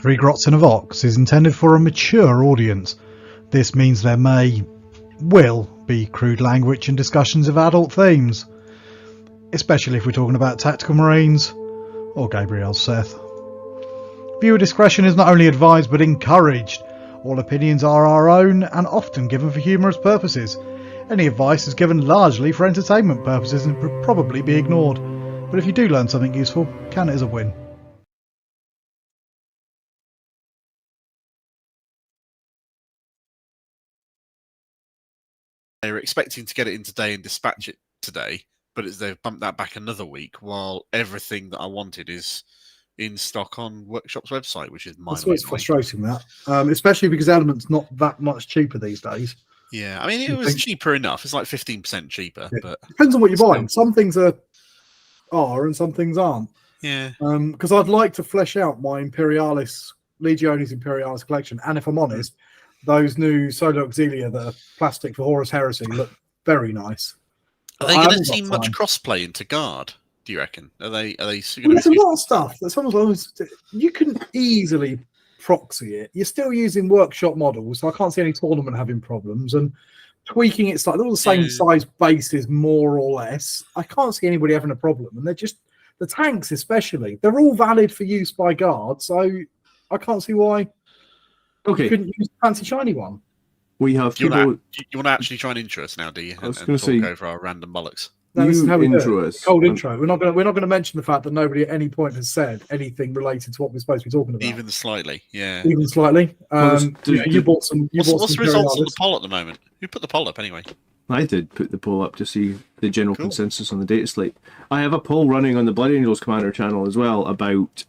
Three Grots in a Vox is intended for a mature audience. This means there will be crude language and discussions of adult themes, especially if we're talking about tactical marines or Gabriel's Seth. Viewer discretion is not only advised but encouraged. All opinions are our own and often given for humorous purposes. Any advice is given largely for entertainment purposes and would probably be ignored. But if you do learn something useful, count it as a win. They were expecting to get it in today and dispatch it today, but they've bumped that back another week while everything that I wanted is in stock on Workshop's website, which is That's what's frustrating, that. Especially because Element's not that much cheaper these days. Yeah, I mean, it was cheaper enough. It's like 15% cheaper. Yeah. But depends on what you're buying. Some things are and some things aren't. Yeah. Because I'd like to flesh out my Imperialis, Legionis Imperialis collection. And if I'm honest, those new Solo Auxilia that are plastic for Horus Heresy look very nice. Are they going to see much crossplay into Guard? Do you reckon? Are they? There's a lot of stuff that someone's you can easily proxy it. You're still using workshop models, so I can't see any tournament having problems. And tweaking it's like they're all the same size bases, more or less. I can't see anybody having a problem. And they're just the tanks, especially. They're all valid for use by Guard, so I can't see why. Okay, you couldn't use a fancy shiny one. We have you want to actually try and intro us now, do you? I was going to say over our random bollocks. No, this is how we intro us. Cold intro. We're not going to mention the fact that nobody at any point has said anything related to what we're supposed to be talking about. Even slightly, yeah. Even slightly. You bought some. What's the results of the poll at the moment? Who put the poll up anyway? I did put the poll up to see the general consensus on the Dataslate. I have a poll running on the Blood Angels Commander channel as well about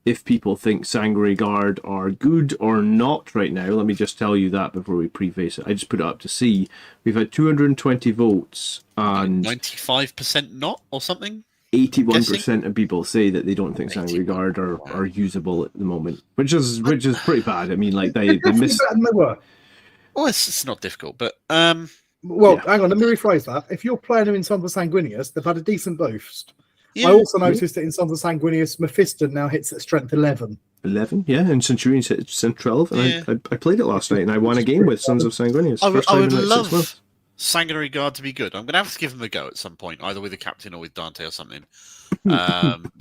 if people think Sanguinary Guard are good or not right now. Let me just tell you that before we preface it. I just put it up to see. We've had 220 votes and 95% not or something. 81% of people say that they don't think Sanguinary Guard are usable at the moment, which is pretty bad. I mean, like they missed. Well, it's not difficult, but hang on. Let me rephrase that. If you're playing them in Sons of Sanguinius, they've had a decent boost. Yeah, I also noticed that in Sons of Sanguinius, Mephiston now hits at strength 11. 11, yeah, and Centurions hit strength 12. And I played it last night, and I won a game with Sons of Sanguinius. I would love Sanguinary Guard to be good. I'm going to have to give them a go at some point, either with a captain or with Dante or something,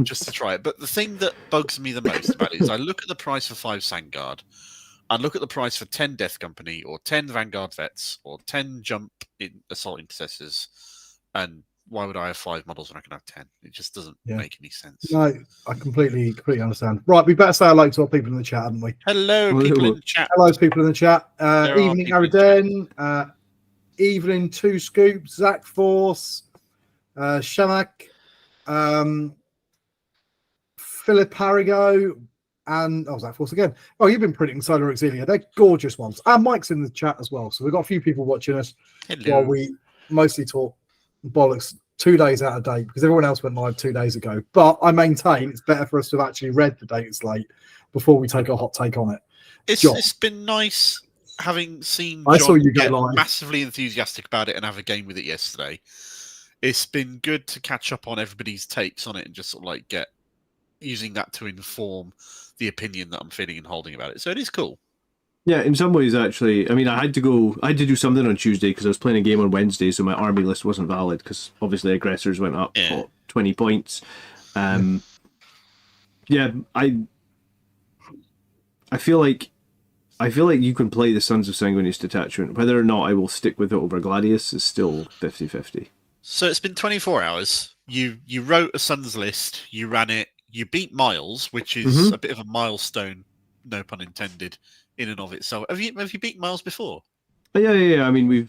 just to try it. But the thing that bugs me the most about it is I look at the price for 5 Sangard, and look at the price for 10 Death Company, or 10 Vanguard Vets, or 10 Jump in Assault Intercessors, and why would I have 5 models when I can have 10? It just doesn't make any sense. No, I completely understand. Right, we better say hello to our people in the chat, haven't we? Hello, people in the chat. Hello, people in the chat. Evening, Araden. Evening, Two Scoops. Zach Force. Shamak. Philip Harigo. And Zach Force again. Oh, you've been printing Solar Auxilia. They're gorgeous ones. And Mike's in the chat as well. So we've got a few people watching us while we mostly talk bollocks 2 days out of date because everyone else went live 2 days ago. But I maintain it's better for us to have actually read the Dataslate before we take a hot take on it. It's been nice having seen John get massively enthusiastic about it and have a game with it yesterday. It's been good to catch up on everybody's takes on it and just sort of like get using that to inform the opinion that I'm feeling and holding about it. So it is cool. Yeah, in some ways, actually. I mean, I had to do something on Tuesday because I was playing a game on Wednesday, so my army list wasn't valid because obviously aggressors went up 20 points. I feel like you can play the Sons of Sanguinius detachment. Whether or not I will stick with it over Gladius is still 50-50. So it's been 24 hours. You wrote a Sons list, you ran it, you beat Miles, which is a bit of a milestone, no pun intended, in and of itself. Have you beat Miles before? Yeah. I mean, we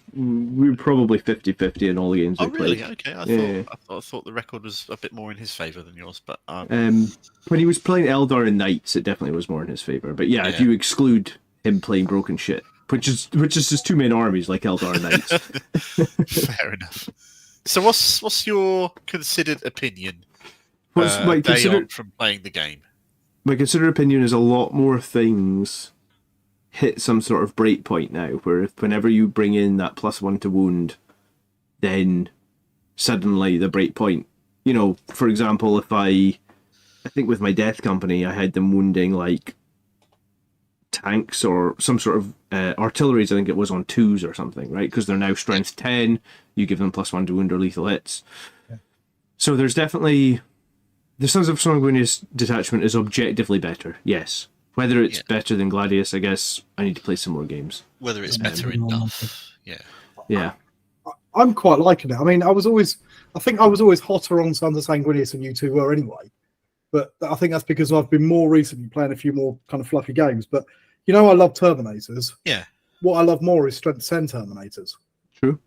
were probably 50-50 in all the games we played. Really? Okay. I thought the record was a bit more in his favour than yours. But when he was playing Eldar and Knights, it definitely was more in his favour. But yeah, if you exclude him playing broken shit, which is his 2 main armies like Eldar and Knights. Fair enough. So what's your considered opinion? From playing the game? My considered opinion is a lot more things hit some sort of break point now, where whenever you bring in that +1 to wound, then suddenly the break point. You know, for example, if I think with my Death Company, I had them wounding like tanks or some sort of artilleries, I think it was on 2s or something, right? Because they're now strength 10, you give them +1 to wound or lethal hits. Yeah. So there's definitely... The Sons of Sanguinius detachment is objectively better, yes. Whether it's better than Gladius, I guess I need to play some more games. Whether it's better enough, Yeah. I'm quite liking it. I mean, I think I was always hotter on Sons of Sanguinius than you two were anyway. But I think that's because I've been more recently playing a few more kind of fluffy games. But I love Terminators. Yeah. What I love more is Strength 10 Terminators. True.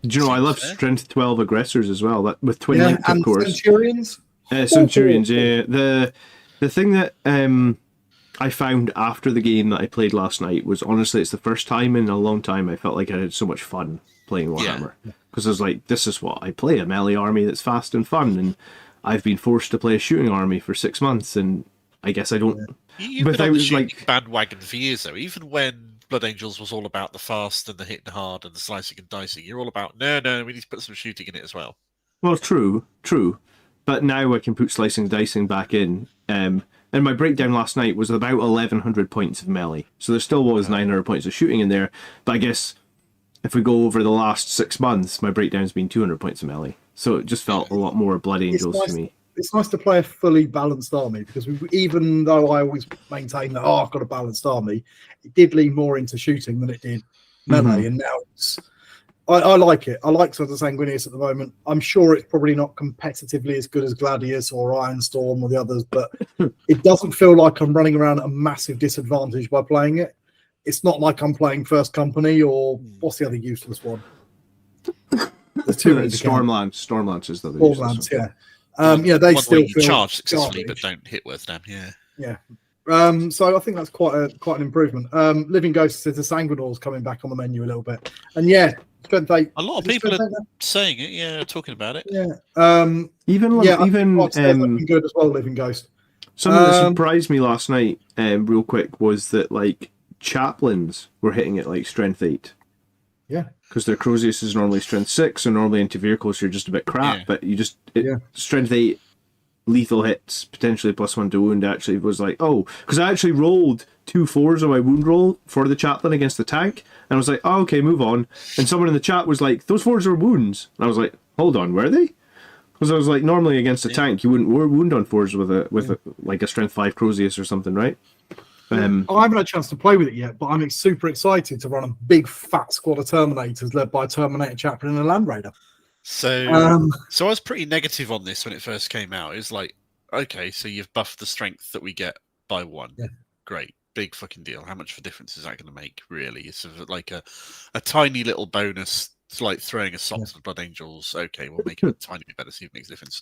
Do you know I love Strength 12 Aggressors as well? That with twin linked, of course. Centurions. Centurions. Yeah. The thing that I found after the game that I played last night was, honestly, it's the first time in a long time I felt like I had so much fun playing Warhammer, because I was like, this is what I play, a melee army that's fast and fun, and I've been forced to play a shooting army for 6 months, and I guess I don't. You've been on the shooting bandwagon for years, though. Even when Blood Angels was all about the fast and the hitting hard and the slicing and dicing, you're all about no, we need to put some shooting in it as well. Well, true, but now I can put slicing and dicing back in. And my breakdown last night was about 1,100 points of melee, so there still was 900 points of shooting in there. But I guess if we go over the last 6 months, my breakdown's been 200 points of melee. So it just felt a lot more Blood Angels to me. It's nice to play a fully balanced army, because even though I always maintain that, I've got a balanced army, it did lean more into shooting than it did melee. And now I like it. I like Sons of Sanguinius at the moment. I'm sure it's probably not competitively as good as Gladius or Ironstorm or the others, but it doesn't feel like I'm running around at a massive disadvantage by playing it. It's not like I'm playing First Company or what's the other useless one? There's two. Stormlance is the other Stormlance, yeah. They still feel charge successfully, but don't hit worth damn. Yeah. So I think that's quite an improvement. Living Ghost says the Sanguinors coming back on the menu a little bit, and Strength 8. A lot of people are saying it, talking about it. Yeah. Even looking good as well. Living Ghost. Something that surprised me last night, real quick, was that chaplains were hitting it like Strength 8. Yeah. Because their Crozius is normally Strength 6, so normally anti-vehicles you're just a bit crap, but Strength 8 lethal hits, potentially +1 to wound, actually was like, because I actually rolled 2 4s on my wound roll for the chaplain against the tank, and I was like, okay, move on. And someone in the chat was like, those 4s are wounds. And I was like, hold on, were they? Because I was like, normally against a tank, you wouldn't wound on 4s with a Strength 5 Crozius or something, right? I haven't had a chance to play with it yet, but I'm super excited to run a big fat squad of Terminators led by a Terminator chaplain and a Land Raider. So I was pretty negative on this when it first came out. It was like, okay, so you've buffed the strength that we get by 1. Yeah. Great. Big fucking deal. How much of a difference is that going to make, really? It's sort of like a tiny little bonus. It's like throwing a sock to the Blood Angels. Okay, we'll make it a tiny bit better, see if it makes a difference.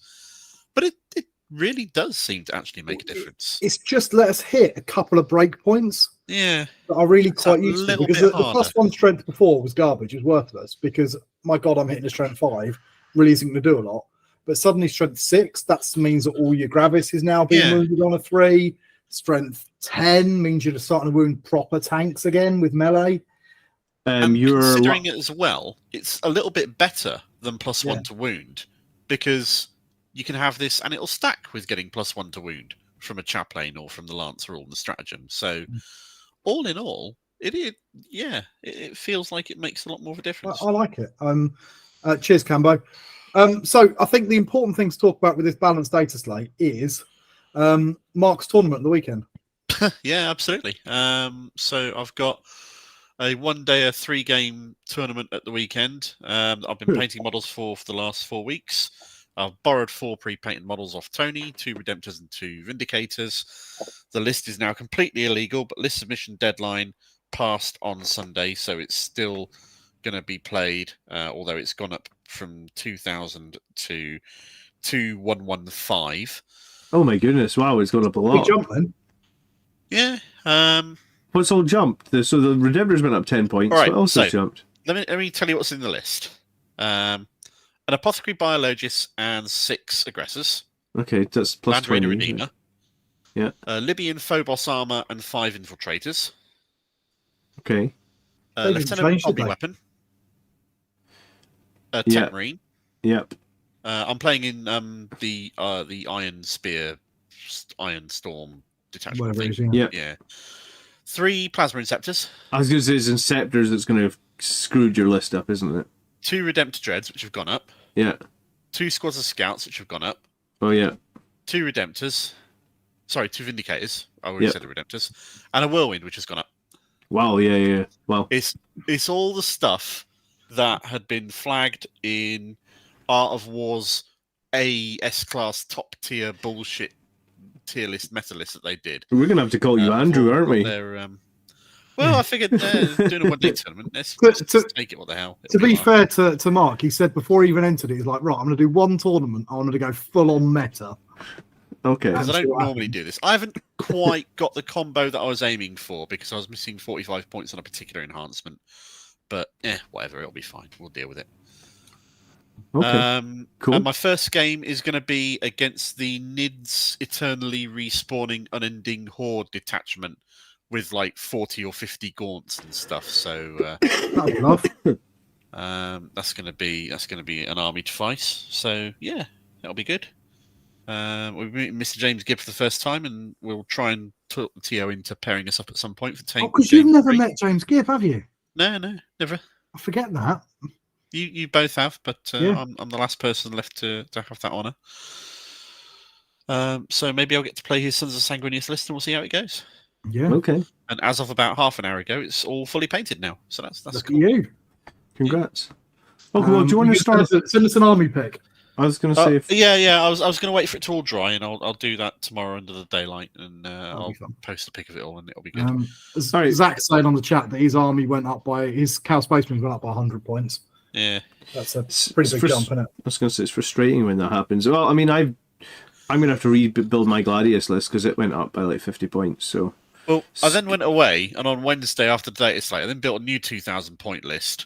But it really does seem to actually make a difference. It's just let us hit a couple of breakpoints. Yeah. That are really quite useful, because the +1 strength before was garbage, it was worthless, because my God, I'm hitting a strength 5, really isn't going to do a lot. But suddenly strength 6, that means that all your Gravis is now being wounded on a 3. Strength 10 means you're starting to wound proper tanks again with melee. And considering it as well, it's a little bit better than +1 to wound, because you can have this and it'll stack with getting +1 to wound from a chaplain or from the Lancer or the stratagem. So all in all, it feels like it makes a lot more of a difference. I like it. Cheers, Cambo. So I think the important thing to talk about with this balanced data slate is Mark's tournament at the weekend. Yeah, absolutely. So I've got a 1-day, a 3-game tournament at the weekend. I've been painting models for the last 4 weeks. I've borrowed 4 pre-painted models off Tony, 2 Redemptors and 2 Vindicators. The list is now completely illegal, but list submission deadline passed on Sunday, so it's still going to be played, although it's gone up from 2,000 to 2,115. Oh my goodness, wow, it's gone up a lot. Big jump then. Yeah. What's all jumped? So the Redemptors went up 10 points. Right, what else has jumped? Let me tell you what's in the list. An Apothecary Biologist and 6 Aggressors. Okay, that's plus Land 20. Raider Redeemer. Yeah. Libyan Phobos Armor and 5 Infiltrators. Okay. Lieutenant Hobby Weapon. 10 Marine. Yep. I'm playing in the Iron Spear, Iron Storm detachment thing. Yeah. 3 Plasma Inceptors. I was going to say it's Inceptors that's going to have screwed your list up, isn't it? 2 Redemptor Dreads, which have gone up. Yeah. 2 Squads of Scouts, which have gone up. Oh, yeah. 2 Redemptors. Sorry, 2 Vindicators. I already said the Redemptors. And a Whirlwind, which has gone up. Wow, yeah. Well, it's all the stuff that had been flagged in Art of War's S-class top tier bullshit tier list, meta list that they did. We're going to have to call you Andrew, aren't we? Well, I figured doing a one-day tournament, let's take it, what the hell. To be fair to Mark, he said before he even entered it, he's like, right, I'm going to do one tournament. I wanted to go full-on meta. Okay. Because I don't normally do this. I haven't quite got the combo that I was aiming for because I was missing 45 points on a particular enhancement. But, whatever, it'll be fine. We'll deal with it. Okay, cool. And my first game is going to be against the NIDS eternally respawning unending horde detachment with like 40 or 50 gaunts and stuff. So that's going to be an army to fight. So yeah, that'll be good. We're meeting Mr. James Gibb for the first time, and we'll try and talk the TO into pairing us up at some point for taking. Because you've never met James Gibb, have you? No, never. I forget that. You both have, but I'm the last person left to have that honour. So maybe I'll get to play his Sons of Sanguinius list, and we'll see how it goes. Yeah. Okay. And as of about half an hour ago, it's all fully painted now. So that's Look cool. at you. Congrats. Okay, well, do you want to start? Send us an army pick. I was going to say, I was going to wait for it to all dry, and I'll do that tomorrow under the daylight, and I'll post a pic of it all, and it'll be good. Zach saying on the chat that his army went up by his Chaos Spacemen went up by 100 points. Yeah, that's a pretty big jump, isn't it? I was going to say it's frustrating when that happens. Well, I mean, I'm going to have to rebuild my Gladius list because it went up by like 50 points. So, well, I then went away, and on Wednesday after the Dataslate, I then built a new 2,000 point list,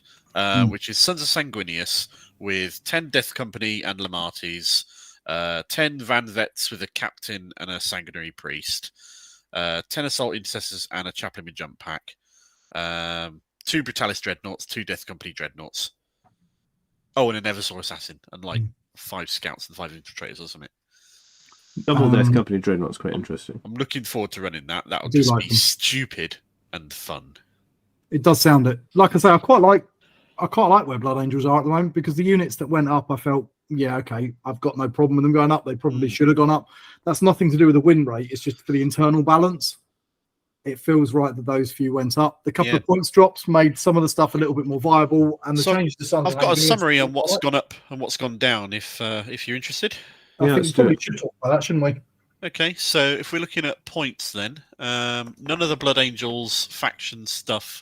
which is Sons of Sanguinius with 10 Death Company and Lamartis, 10 Van Vets with a Captain and a Sanguinary Priest, 10 Assault Intercessors and a Chaplain with Jump Pack, 2 Brutalis Dreadnoughts, 2 Death Company Dreadnoughts. Oh, and an Eversaw Assassin, and like 5 Scouts and 5 Infiltrators or something. Double Death Company Dreadnought's quite interesting. I'm looking forward to running that. That'll just be stupid and fun. It does sound it. Like I say, I quite like where Blood Angels are at the moment because the units that went up, I felt, okay, I've got no problem with them going up. They probably should have gone up. That's nothing to do with the win rate. It's just for the internal balance. It feels right that those few went up. The couple of points drops made some of the stuff a little bit more viable, and the change to Sunday. I've got a summary on what's gone up and what's gone down. If you're interested, I think we probably should talk about that, shouldn't we? Okay, so if we're looking at points, then none of the Blood Angels faction stuff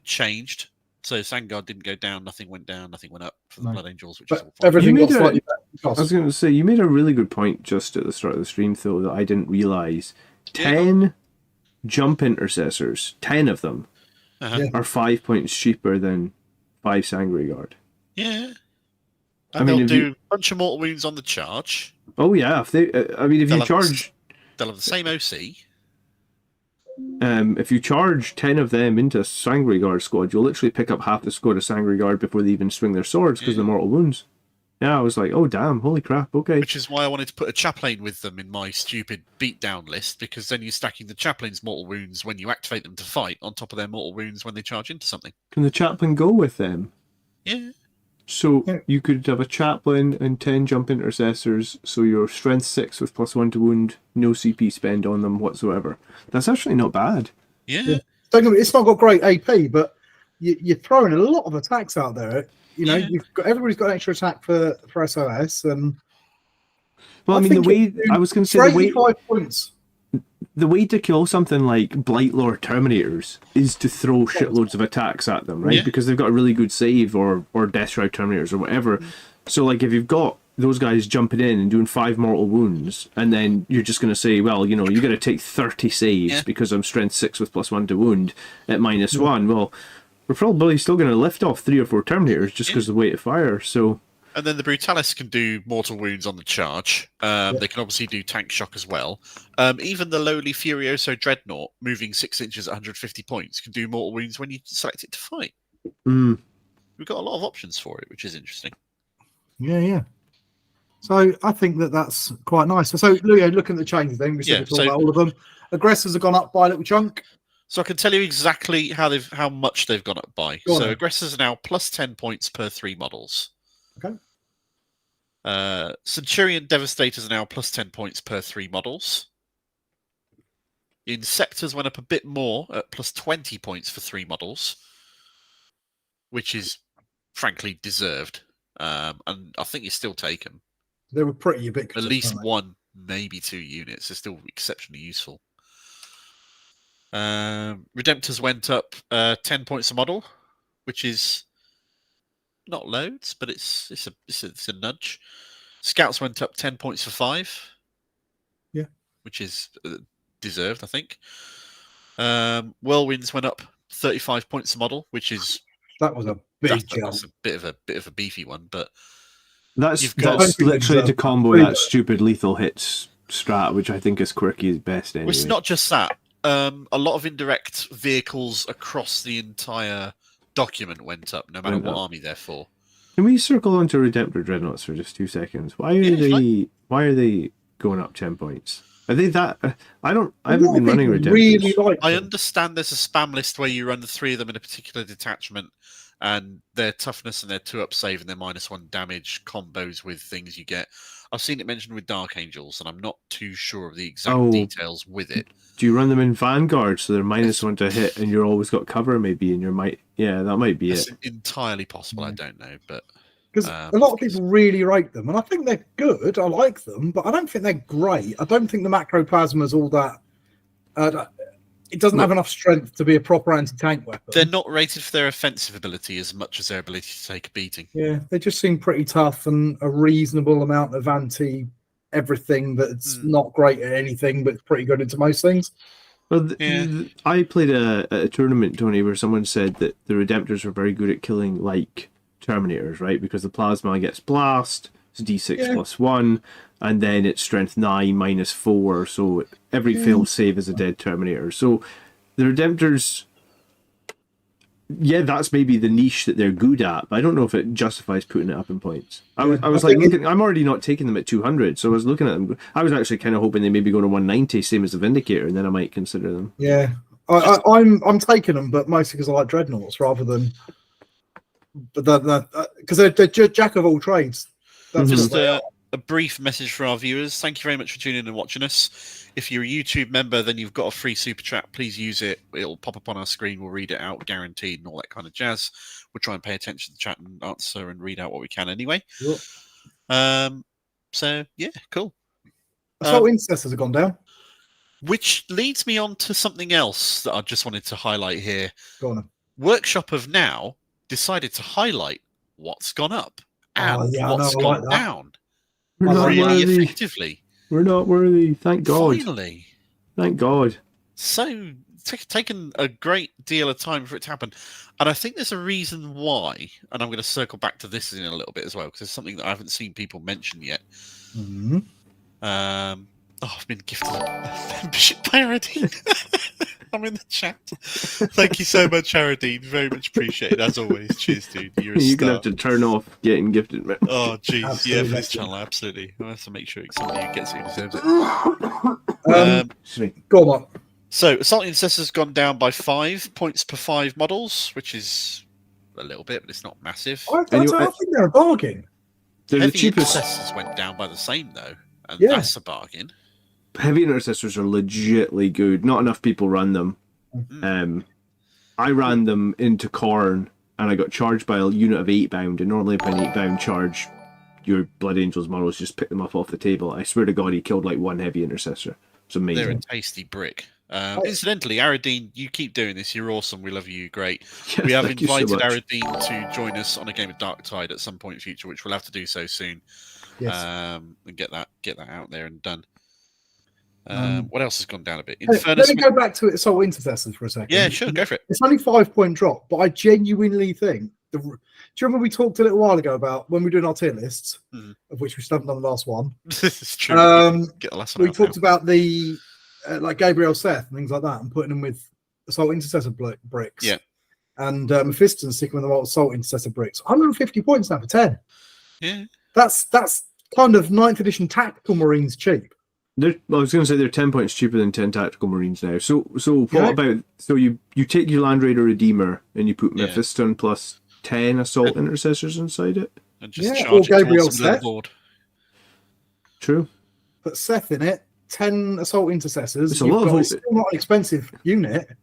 changed. So Sangard didn't go down, nothing went down, nothing went up for the Blood Angels, which is all fine. Everything got slightly better. I was going to say, you made a really good point just at the start of the stream, though, that I didn't realise. 10 Jump Intercessors, 10 of them, are 5 points cheaper than 5 Sanguinary Guard. Yeah. And they'll do a bunch of mortal wounds on the charge. Oh, yeah. If you charge... They'll have the same OC. If you charge 10 of them into a Sanguinary Guard squad, you'll literally pick up half the squad of Sanguinary Guard before they even swing their swords because of the mortal wounds. Yeah, I was like, oh damn, holy crap, okay. Which is why I wanted to put a chaplain with them in my stupid beatdown list, because then you're stacking the chaplain's mortal wounds when you activate them to fight on top of their mortal wounds when they charge into something. Can the chaplain go with them? Yeah. So you could have a chaplain and 10 jump intercessors, so you're strength 6 with +1 to wound, no CP spend on them whatsoever. That's actually not bad. Yeah. Don't get me, it's not got great AP, but you're throwing a lot of attacks out there. You know, everybody's got an extra attack for SOS, and well, I mean, the way I was going to say, 85 points. The way to kill something like Blightlord Terminators is to throw shitloads of attacks at them, right? Because they've got a really good save, or Death Shroud Terminators or whatever. So, like, if you've got those guys jumping in and doing 5 mortal wounds, and then you're just going to say, well, you know, you got to take 30 saves because I'm strength 6 with +1 to wound at -1. Well, we're probably still going to lift off 3 or 4 Terminators just because of the weight of fire. So, and then the Brutalis can do mortal wounds on the charge. They can obviously do tank shock as well. Even the lowly Furioso Dreadnought, moving 6 inches at 150 points, can do mortal wounds when you select it to fight. We've got a lot of options for it, which is interesting. Yeah. So I think that's quite nice. So looking at the changes, then we said about all of them. Aggressors have gone up by a little chunk. So I can tell you exactly how much they've gone up by. So aggressors are now plus 10 points per 3 models. Okay. Centurion Devastators are now plus 10 points per 3 models. Inceptors went up a bit more at plus 20 points for 3 models, which is frankly deserved. And I think you still take them. They were pretty ubiquitous. At least 1, maybe 2 units. They're still exceptionally useful. Redemptors went up 10 points a model, which is not loads, but it's a nudge. Scouts went up 10 points for 5. Yeah, which is deserved, I think. Whirlwinds went up 35 points a model, which is that was a big jump. That's a bit of a beefy one, but that's literally to combo that stupid lethal hits strat, which I think is quirky at best. Anyway, it's not just that. A lot of indirect vehicles across the entire document went up, no matter what army they're for. Can we circle on to Redemptor Dreadnoughts for just 2 seconds? Why are they going up 10 points? Are they that? I haven't been running Redemptors. Really I understand there's a spam list where you run the 3 of them in a particular detachment, and their toughness and their 2-up save and their -1 damage combos with things you get. I've seen it mentioned with Dark Angels, and I'm not too sure of the exact details with it. Do you run them in Vanguard so they're -1 to hit, and you're always got cover maybe, and yeah, that might be it. Entirely possible. I don't know, but because a lot of people really rate them, and I think they're good. I like them, but I don't think they're great. I don't think the Macroplasma is all that. It doesn't have enough strength to be a proper anti-tank weapon. They're not rated for their offensive ability as much as their ability to take a beating. Yeah, they just seem pretty tough and a reasonable amount of anti-everything that's not great at anything, but pretty good into most things. Well, I played a tournament, Tony, where someone said that the Redemptors were very good at killing, like, Terminators, right? Because the Plasma gets blast, it's D6 +1, and then it's strength 9 -4, so every failed save is a dead Terminator. So the Redemptors, that's maybe the niche that they're good at, but I don't know if it justifies putting it up in points. I was like, I'm already not taking them at 200, so I was looking at them. I was actually kind of hoping they maybe go to 190, same as the Vindicator, and then I might consider them. Yeah, I'm taking them, but mostly because I like Dreadnoughts rather than because they're jack of all trades. That's just a brief message for our viewers. Thank you very much for tuning in and watching us. If you're a YouTube member, then you've got a free super chat. Please use it. It'll pop up on our screen. We'll read it out, guaranteed, and all that kind of jazz. We'll try and pay attention to the chat and answer and read out what we can anyway. Yep. So, yeah, cool. Assault Intercessors have gone down. Which leads me on to something else that I just wanted to highlight here. Go on. Workshop have now decided to highlight what's gone up and what's gone down. We're not worthy. Effectively. We're not worthy. Thank God. Finally. Thank God. So, taken a great deal of time for it to happen. And I think there's a reason why. And I'm going to circle back to this in a little bit as well, because there's something that I haven't seen people mention yet. Mm-hmm. I've been gifted a membership by Aradine. I'm in the chat. Thank you so much, Aradine. Very much appreciated, as always. Cheers, dude. You're going to have to turn off getting gifted. Oh, jeez. Yeah, for this channel, absolutely. I have to make sure somebody gets it who deserves it. Go on. So, Assault Intercessor's gone down by 5 points per 5 models, which is a little bit, but it's not massive. I think they're a bargain. They're Heavy the cheapest. Intercessors went down by the same, though. And that's a bargain. Heavy Intercessors are legitly good. Not enough people run them. I ran them into Khorne, and I got charged by a unit of 8 bound. And normally, if an 8 bound charge, your Blood Angels models just pick them up off the table. I swear to God, he killed like 1 Heavy Intercessor. It's amazing. They're a tasty brick. Incidentally, Aradine, you keep doing this. You're awesome. We love you. Great. Yes, we have invited Aradine to join us on a game of Darktide at some point in the future, which we'll have to do so soon. Yes. And get that out there and done. What else has gone down a bit? Let me go back to Assault Intercessors for a second. Yeah, sure, go for it. It's only 5-point drop, but I genuinely think. Do you remember we talked a little while ago about when we're doing our tier lists, of which we still haven't done the last one? This is true. Get the last one we talked about the like Gabriel Seth and things like that, and putting them with Assault Intercessor bricks. Yeah. And Mephiston sticking with the Assault Intercessor bricks. 150 points now for 10. Yeah. That's kind of 9th edition tactical marines cheap? I was going to say they're 10 points cheaper than 10 tactical marines now. So what about? So you take your Land Raider Redeemer and you put Mephiston plus 10 assault intercessors inside it, and just or charge it Gabriel towards the middle of Seth. the board. True. Put Seth in it. 10 assault intercessors. It's a lot of it's still not an expensive unit. I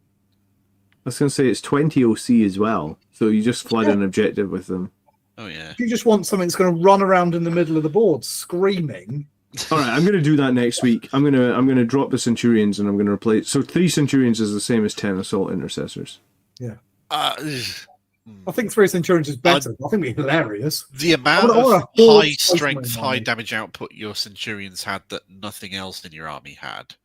was going to say it's 20 OC as well. So you just flood an objective with them. Oh yeah. If you just want something that's going to run around in the middle of the board screaming. All right, I'm going to do that next week. I'm going to drop the Centurions and I'm going to replace. So 3 Centurions is the same as 10 assault intercessors. Yeah. I think 3 Centurions is better. I think it'd be hilarious. The amount of high strength, high damage output your Centurions had that nothing else in your army had,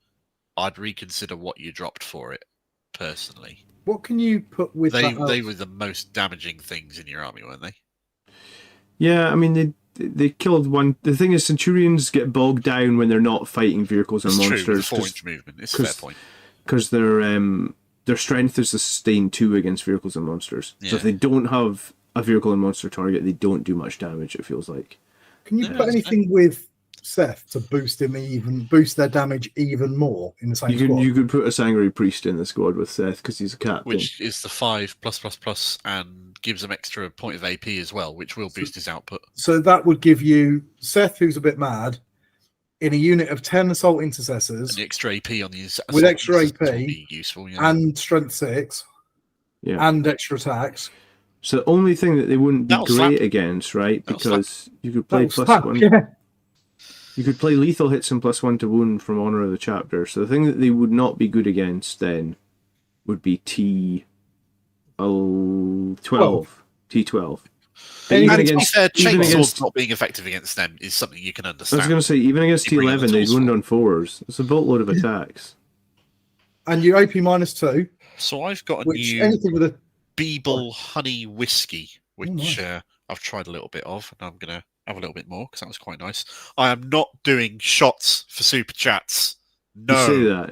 I'd reconsider what you dropped for it, personally. What can you put with that? They were the most damaging things in your army, weren't they? Yeah, I mean, they killed one. The thing is, Centurions get bogged down when they're not fighting vehicles and monsters. True, the 4-inch movement. It's a fair point. Because their strength is to sustain 2 against vehicles and monsters. Yeah. So if they don't have a vehicle and monster target, they don't do much damage, it feels like. Can you put anything with Seth to boost their damage even more in the same squad? You could put a Sanguinary Priest in the squad with Seth because he's a captain. Which is the 5+++ and gives him extra point of AP as well, which will boost his output. So that would give you Seth, who's a bit mad, in a unit of 10 assault intercessors. And the extra AP on these with extra AP will be useful, and strength 6 and extra attacks. So the only thing that they wouldn't be great against, right? Because you could play +1. Yeah. You could play lethal hits and +1 to wound from Honor of the Chapter. So the thing that they would not be good against then would be T12. T12. And to be fair, Chainsaw's not being effective against them is something you can understand. I was going to say, even against T11, they wound on 4s. It's a boatload of attacks. And you AP -2. So I've got a new anything with a Beeble Honey Whiskey, which I've tried a little bit of, and I'm going to have a little bit more because that was quite nice. I am not doing shots for super chats. No. You say that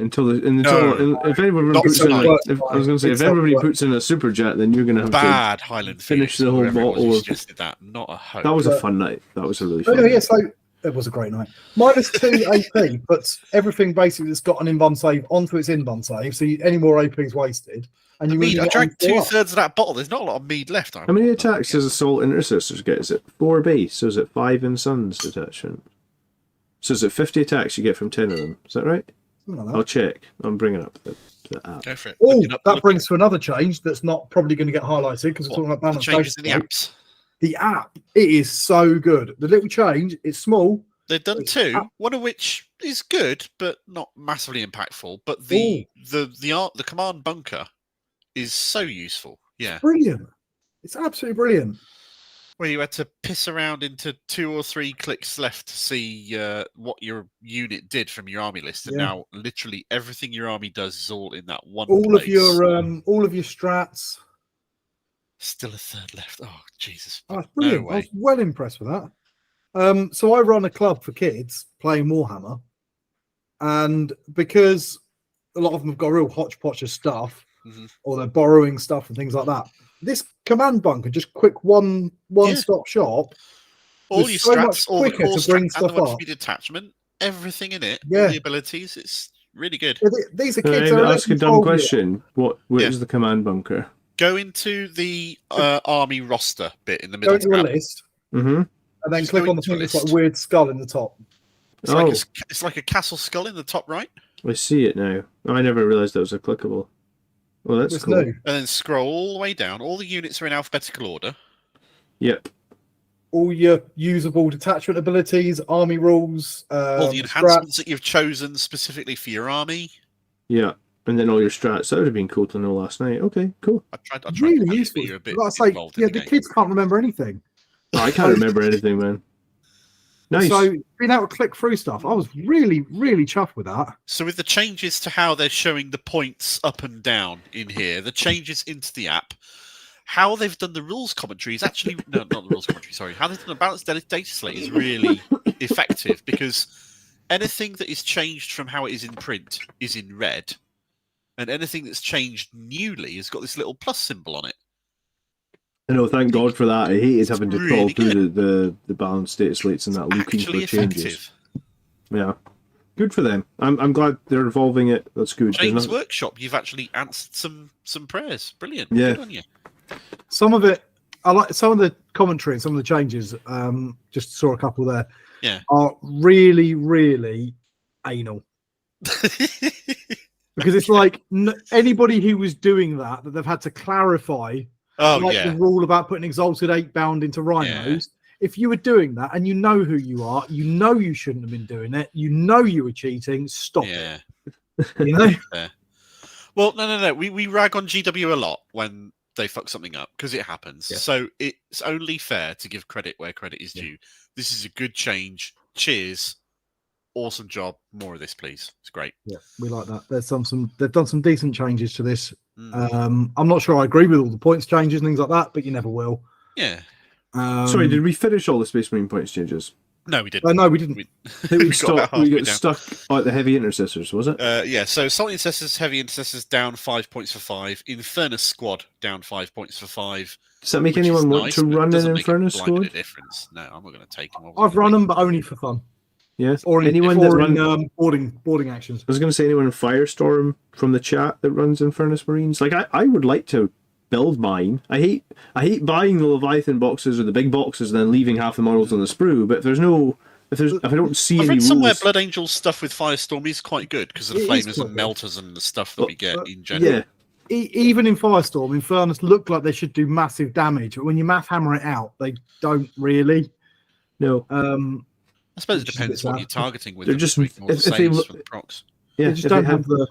if everybody puts in, if everybody puts in a super chat, then you're going to have to Highland finish the whole bottle. Suggested that, not a hope. That was a fun night. That was a really fun night. So it was a great night. -2 AP puts everything basically that's got an in-bun save onto its in-bun save, so any more AP is wasted. And I drank 2/3 of that bottle. There's not a lot of mead left. How many attacks does Assault Intercessors get? Is it 4 base? So is it 5 in Suns detachment? So is it 50 attacks you get from 10 of them? Is that right? Like I'll check. I'm bringing up the app. Go for it. Oh, that brings to another change that's not probably going to get highlighted because we're talking about balance. Changes in the apps. The app, it is so good. The little change, it's small. They've done 2, one of which is good but not massively impactful. But the command bunker is so useful. Yeah, it's brilliant. It's absolutely brilliant. Where you had to piss around into 2 or 3 clicks left to see what your unit did from your army list, and now literally everything your army does is all in that one. All place. of your strats. Still a 3rd left. Oh Jesus! Oh, that's brilliant. No I was well impressed with that. So I run a club for kids playing Warhammer, and because a lot of them have got a real hodgepodge of stuff, or they're borrowing stuff and things like that. This command bunker, just quick one-stop shop. All your strats, all the core to bring strats, and the one for detachment, everything in it, all the abilities. It's really good. These are kids. Ask a dumb question. Where is the command bunker? Go into the army roster bit in the middle. Go to a list, and then click on the thing that's got a weird skull in the top. It's like a castle skull in the top right. I see it now. I never realised that was a clickable. Well, that's cool. New. And then scroll all the way down. All the units are in alphabetical order. Yep. All your usable detachment abilities, army rules, all the enhancements that you've chosen specifically for your army. Yeah, and then all your strats. That would have been cool to know last night. Okay, cool. I tried really useful. You're a bit involved in the kids can't remember anything. Oh, I can't remember anything, man. Nice. So being able to click through stuff, I was really, really chuffed with that. So with the changes to how they're showing the points up and down in here, the changes into the app, how they've done the rules commentary is actually not the rules commentary. Sorry, how they've done the balanced data slate is really effective because anything that is changed from how it is in print is in red, and anything that's changed newly has got this little plus symbol on it. I know, thank God for that. I hated having to crawl really through the balanced data slates and that looking for Actually changes. effective. Yeah. Good for them. I'm glad they're evolving it. That's good. James Workshop, you've actually answered some prayers. Brilliant. Yeah. Good on you. Some of it, I like some of the commentary and some of the changes. Just saw a couple there. Yeah. Are really, really anal. Because it's like anybody who was doing that they've had to clarify. The rule about putting exalted 8 bound into rhinos. Yeah. If you were doing that and you know who you are, you know you shouldn't have been doing it. You know you were cheating. Stop it. You know. Well, no. We rag on GW a lot when they fuck something up because it happens. Yeah. So it's only fair to give credit where credit is due. This is a good change. Cheers. Awesome job. More of this, please. It's great. Yeah, we like that. They've done some decent changes to this. I'm not sure I agree with all the points changes and things like that, but you never will. Yeah. Sorry, did we finish all the Space Marine points changes? No, we didn't. No, we didn't. We got stuck at the heavy intercessors, was it? Yeah. So Assault Intercessors, heavy intercessors down 5 points for 5. Infernus Squad down 5 points for 5. Does that make anyone want to run an Infernus Squad? A difference. No, I'm not going to take them. I've run them, but only for fun. Yes. Or anyone that run boarding actions. I was going to say anyone in Firestorm from the chat that runs Infernus Marines. Like I would like to build mine. I hate buying the Leviathan boxes or the big boxes and then leaving half the models on the sprue. But if I don't see any rules, somewhere Blood Angel's stuff with Firestorm is quite good because of the flamers and melters and the stuff that we get in general. Yeah. Even in Firestorm, Infernus look like they should do massive damage, but when you math hammer it out, they don't really. No. I suppose it depends what you're targeting with. They're just if they from the procs. Yeah, they just don't have the.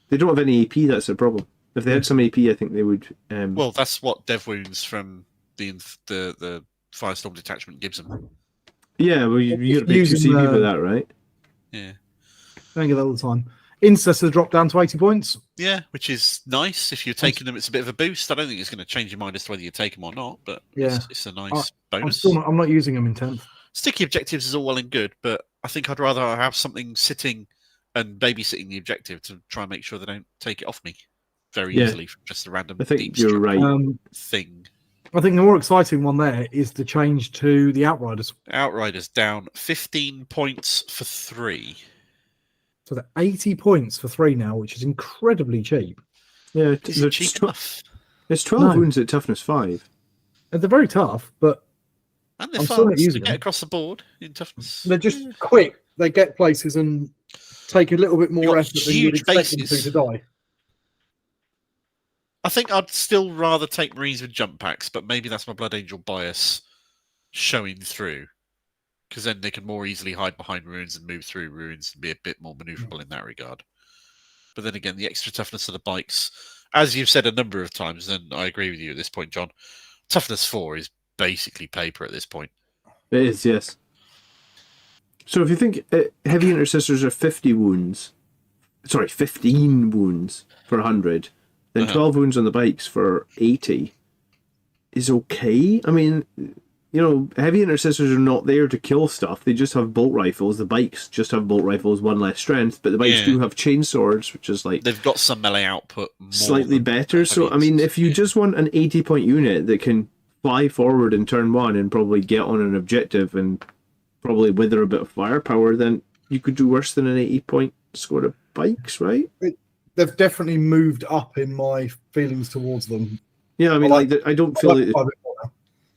They don't have any AP. That's the problem. If they had some AP, I think they would. Well, that's what Dev Wounds from the Firestorm detachment gives them. Yeah, well, you got to be CP for that, right? Yeah. I don't get that all the time. Incestors drop down to 80 points. Yeah, which is nice. If you're taking them, it's a bit of a boost. I don't think it's going to change your mind as to whether you take them or not, but it's a nice bonus. I'm not using them in 10th. Sticky objectives is all well and good, but I think I'd rather have something sitting and babysitting the objective to try and make sure they don't take it off me very easily from just a random deep you're right. thing. I think the more exciting one there is the change to the Outriders. Outriders down 15 points for 3. So they're 80 points for 3 now, which is incredibly cheap. Yeah, it's cheap enough. It's 12 wounds at toughness 5. And they're very tough, but and they're fast to get across the board in toughness. They're just quick. They get places and take a little bit more effort than you'd expect them to die. I think I'd still rather take Marines with jump packs, but maybe that's my Blood Angel bias showing through. Because then they can more easily hide behind ruins and move through ruins and be a bit more maneuverable in that regard. But then again, the extra toughness of the bikes, as you've said a number of times, and I agree with you at this point, John, toughness 4 is basically paper at this point. It is, yes. So if you think heavy intercessors are 15 wounds for 100, then 12 wounds on the bikes for 80 is okay. I mean, heavy intercessors are not there to kill stuff. They just have bolt rifles. The bikes just have bolt rifles, 1 less strength, but the bikes do have chainswords, which is like... They've got some melee output. Slightly better. So, I mean, if you just want an 80-point unit that can fly forward in turn 1 and probably get on an objective and probably wither a bit of firepower, then you could do worse than an 80-point squad of bikes, right? They've definitely moved up in my feelings towards them. Yeah, I mean, I don't feel like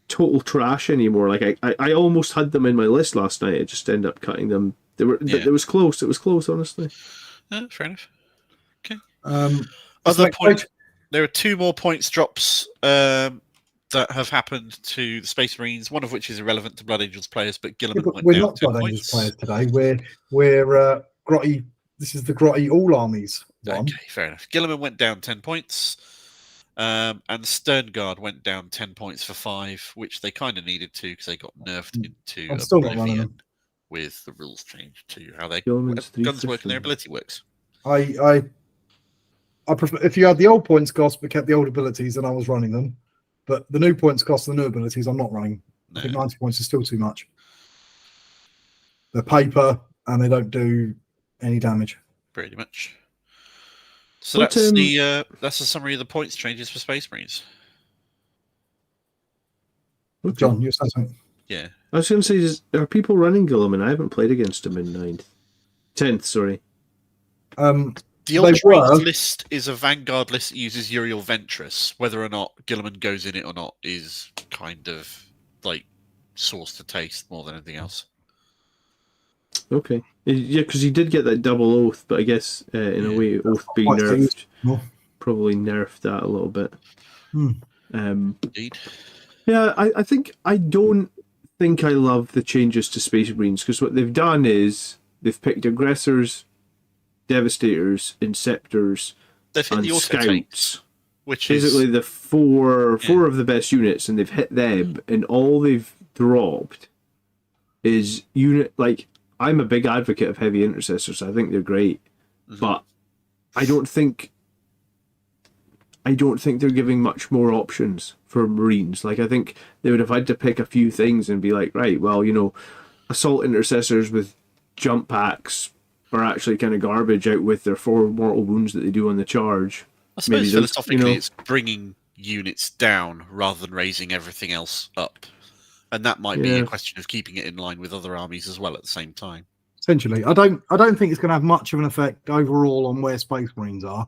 total trash anymore. Like I almost had them in my list last night. I just ended up cutting them. It was close. It was close, honestly. Fair enough. Okay. Other point. There are 2 more points drops that have happened to the Space Marines. One of which is irrelevant to Blood Angels players, but Gilliman went we're down not 10 Blood points. Angels players today. We're grotty. This is the grotty all armies one. Okay, fair enough. Gilliman went down 10 points. And Sternguard went down 10 points for 5, which they kind of needed to because they got nerfed into oblivion with the rules change to how their guns work and their ability works. I prefer if you had the old points cost but kept the old abilities, then I was running them. But the new points cost and the new abilities, I'm not running. I think 90 points is still too much. They're paper and they don't do any damage. Pretty much. So that's the summary of the points changes for Space Marines. Okay. John, you said something. Yeah. I was going to say, are people running Guilliman? I haven't played against him in 10th, sorry. The Ultramarines list is a Vanguard list that uses Uriel Ventress. Whether or not Guilliman goes in it or not is kind of like sauce to taste more than anything else. Okay. Yeah, because he did get that double oath, but I guess in a way, oath being nerfed probably nerfed that a little bit. Indeed. Yeah, I don't think I love the changes to Space Marines, because what they've done is they've picked aggressors, devastators, inceptors, and scouts, which basically is the four of the best units, and they've hit them, and all they've dropped is unit. Like, I'm a big advocate of heavy intercessors. I think they're great, but I don't think they're giving much more options for Marines. Like, I think they would have had to pick a few things and be like, right, well, assault intercessors with jump packs are actually kind of garbage out with their 4 mortal wounds that they do on the charge. I suppose philosophically it's bringing units down rather than raising everything else up. And that might be a question of keeping it in line with other armies as well at the same time. Essentially, I don't think it's going to have much of an effect overall on where Space Marines are.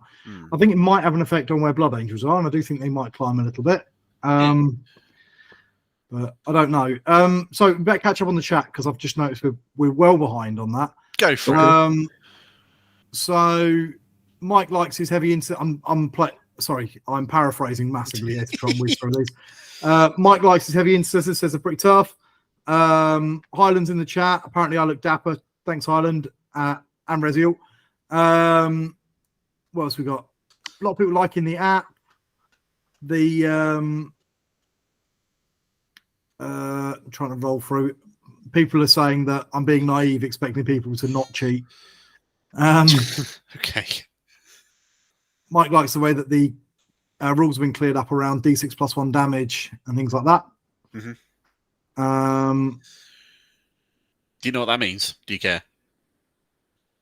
I think it might have an effect on where Blood Angels are, and I do think they might climb a little bit. But I don't know. So we better catch up on the chat, because I've just noticed we're well behind on that. Go for it. So Mike likes his heavy I'm paraphrasing massively here to try and whiz through these. Mike likes his heavy intercessors, says they're pretty tough. Highland's in the chat. Apparently I look dapper. Thanks, Highland. And Reziel. What else we got? A lot of people liking the app. I'm trying to roll through. People are saying that I'm being naive, expecting people to not cheat. Okay. Mike likes the way that the rules have been cleared up around D6 +1 damage and things like that. Do you know what that means? Do you care?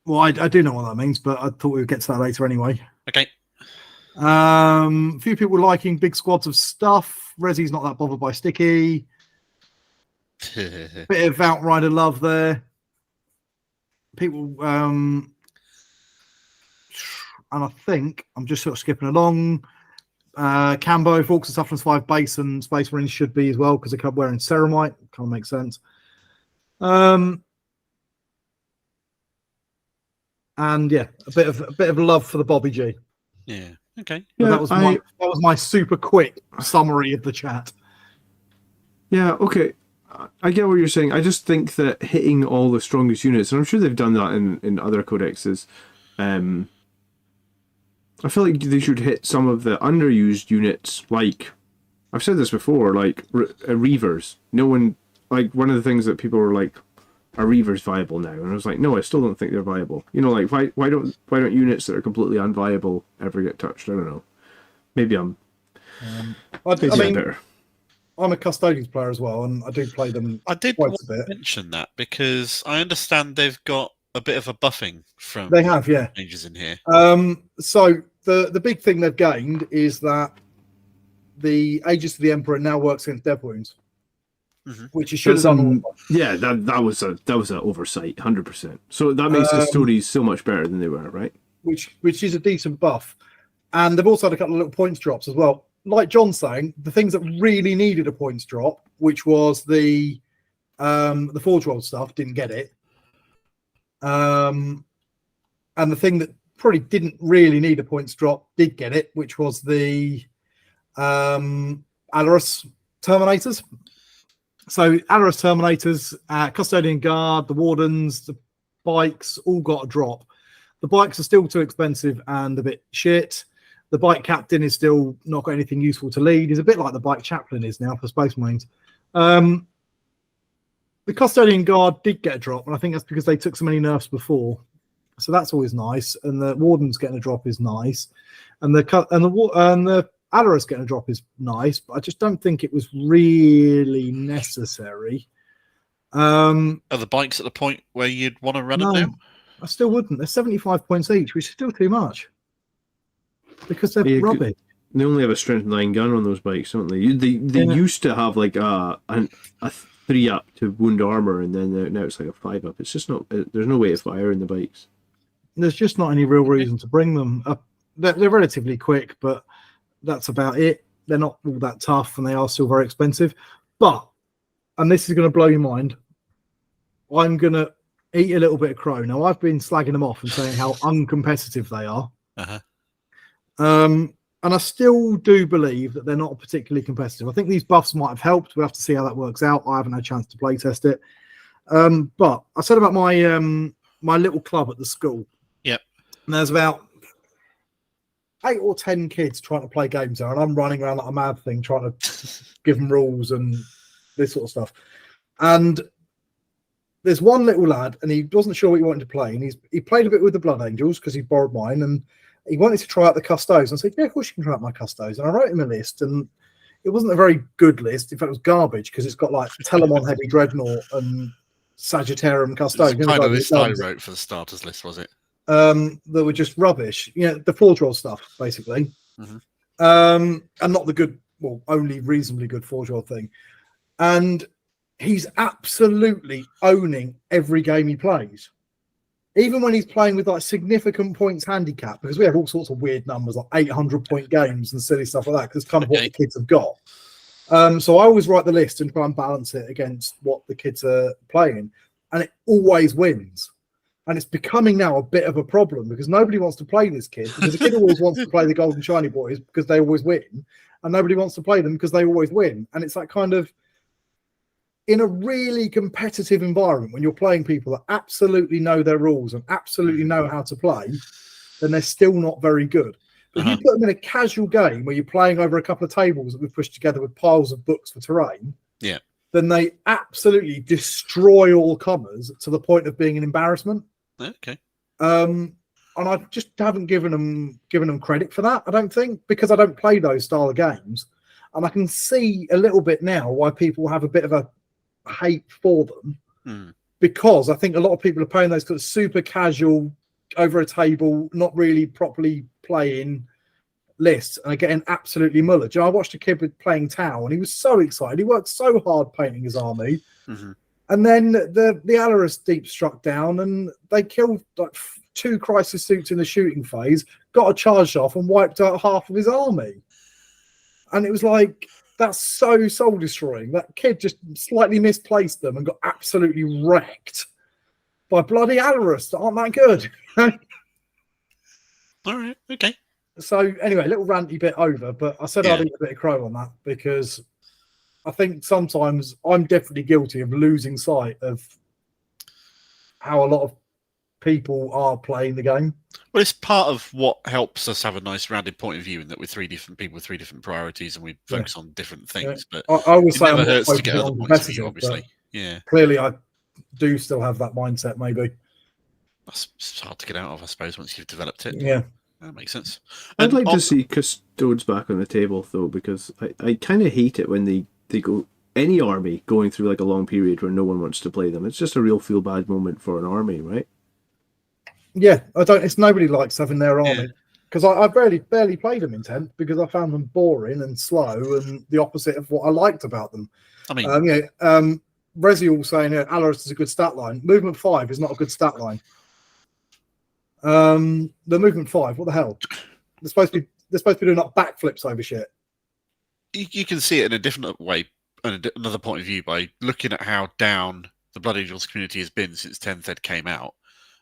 Well, I do know what that means, but I thought we would get to that later anyway. Okay. A few people liking big squads of stuff. Rezi's not that bothered by sticky. Bit of Outrider love there. People, and I think I'm just sort of skipping along. Cambo, Forks and Toughness 5 base and Space Marines should be as well, because they kept wearing Ceramite. Can't make sense. And yeah, a bit of love for the Bobby G. Yeah. Okay. Yeah, that was my super quick summary of the chat. Yeah. Okay. I get what you're saying. I just think that hitting all the strongest units, and I'm sure they've done that in other codexes. I feel like they should hit some of the underused units. Like, I've said this before, like Reavers. No one, like, one of the things that people were like, are Reavers viable now? And I was like, no, I still don't think they're viable. Like, why don't units that are completely unviable ever get touched? I don't know. Maybe I'm better. I'm a Custodians player as well, and I do play them. I did quite want a bit. to mention that because I understand they've got a bit of a buffing from they have, yeah, changes in here. So the big thing they've gained is that the Aegis of the Emperor now works against death wounds, which is should have done. Yeah, that was an oversight, 100%. So that makes the stories so much better than they were, right? Which is a decent buff, and they've also had a couple of little points drops as well. Like John's saying, the things that really needed a points drop, which was the Forge World stuff, didn't get it. And the thing that probably didn't really need a points drop did get it, which was the Alaris Terminators. So Alaris Terminators, Custodian Guard, the Wardens, the bikes all got a drop. The bikes are still too expensive and a bit shit. The bike captain is still not got anything useful to lead. He's a bit like the bike chaplain is now for Space Marines. The Custodian Guard did get a drop, and I think that's because they took so many nerfs before. So that's always nice. And the Warden's getting a drop is nice. And the Alaris getting a drop is nice, but I just don't think it was really necessary. Are the bikes at the point where you'd want to run them now? I still wouldn't. They're 75 points each, which is still too much. Because they're rubbish. They only have a strength 9 gun on those bikes, don't they? They used to have like a 3 up to wound armor, and then now it's like a 5 up. It's just not. There's no way to fire in the bikes. There's just not any real reason to bring them up. They're relatively quick, but that's about it. They're not all that tough, and they are still very expensive. But, and this is going to blow your mind, I'm going to eat a little bit of crow. Now, I've been slagging them off and saying how uncompetitive they are. And I still do believe that they're not particularly competitive. I think these buffs might have helped. We'll have to see how that works out. I haven't had a chance to play test it. But I said about my my little club at the school. Yep. And there's about 8 or 10 kids trying to play games there, and I'm running around like a mad thing trying to give them rules and this sort of stuff. And there's one little lad, and he wasn't sure what he wanted to play, and he played a bit with the Blood Angels because he borrowed mine, and he wanted to try out the Custos. And I said, yeah, of course you can try out my Custos. And I wrote him a list, and it wasn't a very good list. In fact, it was garbage because it's got like Telemon Heavy Dreadnought and Sagittarium Custos. It's kind of list I wrote for the starters list, was it? That were just rubbish. You know, the Forge Roll stuff, basically. And not the good, well, only reasonably good Forge Roll thing. And he's absolutely owning every game he plays. Even when he's playing with like significant points handicap, because we have all sorts of weird numbers, like 800-point games and silly stuff like that, because it's kind of what the kids have got. So I always write the list and try and balance it against what the kids are playing. And it always wins. And it's becoming now a bit of a problem because nobody wants to play this kid, because the kid always wants to play the Golden Shiny Boys because they always win, and nobody wants to play them because they always win. And it's like kind of in a really competitive environment when you're playing people that absolutely know their rules and absolutely know how to play, then they're still not very good. But if you put them in a casual game where you're playing over a couple of tables that we've pushed together with piles of books for terrain, then they absolutely destroy all comers to the point of being an embarrassment. Okay. And I just haven't given them credit for that, I don't think, because I don't play those style of games. And I can see a little bit now why people have a bit of a hate for them, because I think a lot of people are playing those kind of super casual, over a table, not really properly playing lists, and are getting absolutely mullered. You know, I watched a kid playing Tau, and he was so excited. He worked so hard painting his army. And then the Alaris deep struck down, and they killed like 2 crisis suits in the shooting phase, got a charge off, and wiped out half of his army. And it was like, that's so soul destroying. That kid just slightly misplaced them and got absolutely wrecked by bloody Alaris that aren't that good. All right, okay. So anyway, a little ranty bit over, but I said I'd eat a bit of crow on that because I think sometimes I'm definitely guilty of losing sight of how a lot of people are playing the game. Well, it's part of what helps us have a nice rounded point of view, in that we're 3 different people with 3 different priorities, and we focus on different things. But I always say never I'm hurts to get other points of view, obviously. Yeah. Clearly, I do still have that mindset. Maybe that's hard to get out of, I suppose, once you've developed it. Yeah, that makes sense. I'd like to see Custodes back on the table, though, because I kind of hate it when they go any army going through like a long period where no one wants to play them. It's just a real feel bad moment for an army, right? Yeah, I don't. It's nobody likes having their army, because I barely played them in 10th because I found them boring and slow and the opposite of what I liked about them. I mean, Rezial saying Alaris is a good stat line. Movement 5 is not a good stat line. The movement 5, what the hell? They're supposed to be doing like backflips over shit. You can see it in a different way, another point of view, by looking at how down the Blood Angels community has been since 10th Ed came out,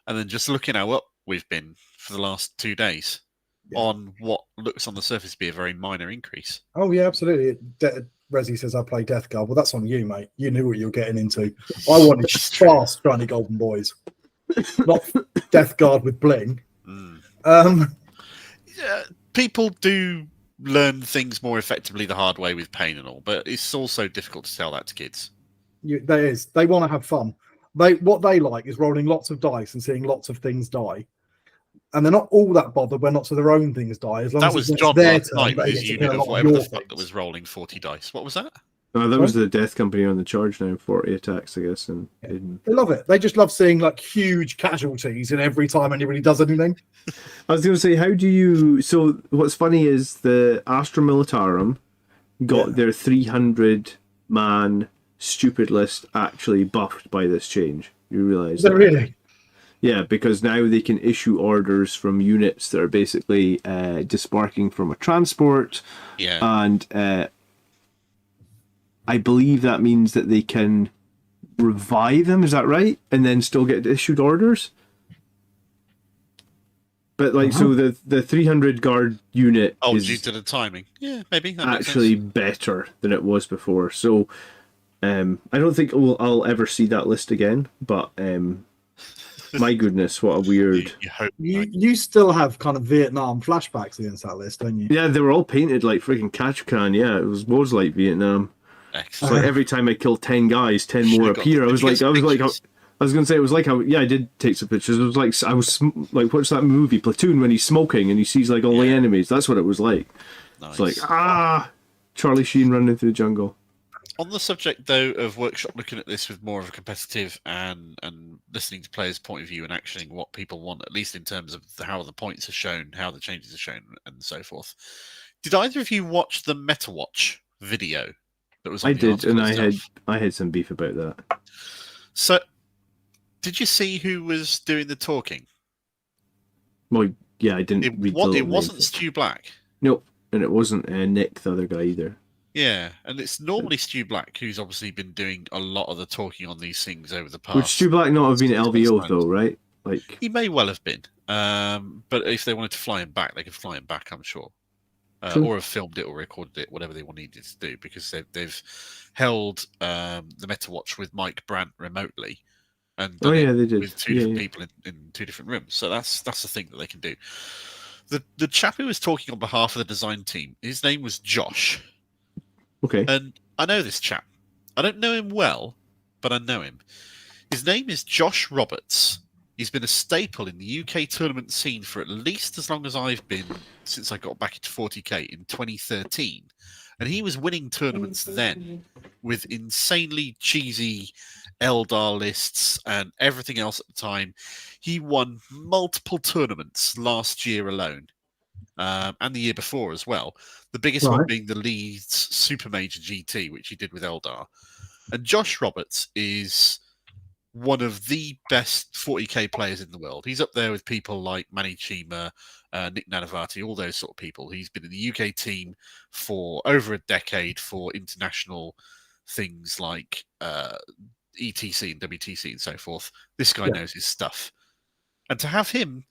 and then just looking at what we've been for the last 2 days on what looks on the surface to be a very minor increase. Oh yeah, absolutely. Resi says I play Death Guard. Well, that's on you, mate. You knew what you were getting into. I wanted fast, shiny golden boys, not Death Guard with bling. People do learn things more effectively the hard way with pain and all, but it's also difficult to tell that to kids. There is. They want to have fun. What they like is rolling lots of dice and seeing lots of things die. And they're not all that bothered when lots of their own things die. As long that as was it's John their last turn, night with they his get to unit kill a of lot whatever the your fuck that things. was rolling 40 dice. What was that? Oh, that was the Death Company on the charge now. 40 attacks, I guess. And they love it. They just love seeing like huge casualties in every time anybody does anything. I was going to say, how do you... So what's funny is the Astra Militarum got their 300-man stupid list actually buffed by this change. You realise that? Really? Yeah, because now they can issue orders from units that are basically disbarking from a transport. Yeah. And I believe that means that they can revive them, is that right? And then still get issued orders? But like, so the 300 guard unit is due to the timing. Yeah, maybe. That actually better than it was before. So I don't think I'll ever see that list again, but my goodness, what a weird... You still have kind of Vietnam flashbacks against that list, don't you? Yeah, they were all painted like freaking Ketchikan. Yeah, it was like Vietnam. It's like every time I kill 10 guys, 10 more appear. I was going to say, it was like, I did take some pictures. It was like, I was like, what's that movie, Platoon, when he's smoking and he sees like all the enemies? That's what it was like. Nice. It's like, Charlie Sheen running through the jungle. On the subject, though, of Workshop looking at this with more of a competitive and listening to players' point of view and actioning what people want, at least in terms of how the points are shown, how the changes are shown, and so forth. Did either of you watch the MetaWatch video that was on the did, and stuff? I had some beef about that. So, did you see who was doing the talking? Well, yeah, I didn't read the It wasn't Stu Black. Nope, and it wasn't Nick, the other guy, either. Yeah, and it's normally Stu Black who's obviously been doing a lot of the talking on these things over the past. Would Stu Black not have been at LVO though, right? Like he may well have been, but if they wanted to fly him back, they could fly him back, I'm sure, or have filmed it or recorded it, whatever they needed to do, because they've held the MetaWatch with Mike Brandt remotely, and they did with two different people in two different rooms. So that's the thing that they can do. The chap who was talking on behalf of the design team, his name was Josh. Okay. And I know this chap. I don't know him well, but I know him. His name is Josh Roberts. He's been a staple in the UK tournament scene for at least as long as I've been, since I got back into 40k in 2013. And he was winning tournaments then with insanely cheesy Eldar lists and everything else at the time. He won multiple tournaments last year alone. And the year before as well. The biggest one being the Leeds Super Major GT, which he did with Eldar. And Josh Roberts is one of the best 40k players in the world. He's up there with people like Manny Chima, Nick Nanavati, all those sort of people. He's been in the UK team for over a decade for international things like ETC and WTC and so forth. This guy knows his stuff. And to have him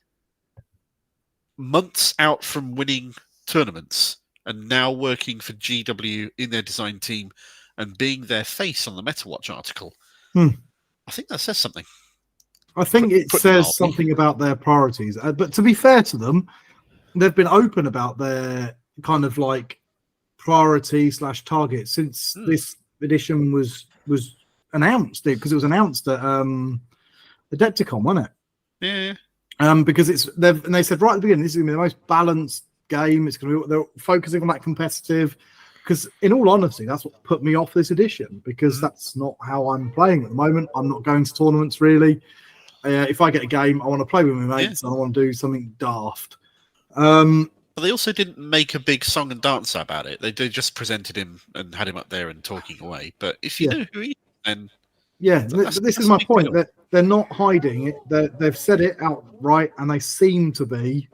months out from winning tournaments and now working for GW in their design team and being their face on the MetaWatch article, I think that says something. I think it says something about their priorities. But to be fair to them, they've been open about their kind of like priority / target since this edition was announced, because it was announced at Adepticon, wasn't it? Yeah. Because they said right at the beginning, this is going to be the most balanced game. It's going to be, they're focusing on that competitive. Because in all honesty, that's what put me off this edition, because that's not how I'm playing at the moment. I'm not going to tournaments really. If I get a game, I want to play with my mates. And I want to do something daft. But they also didn't make a big song and dance about it. They just presented him and had him up there and talking away. But if you know who he is, then this is my point. That they're not hiding it. They've said it outright, and they seem to be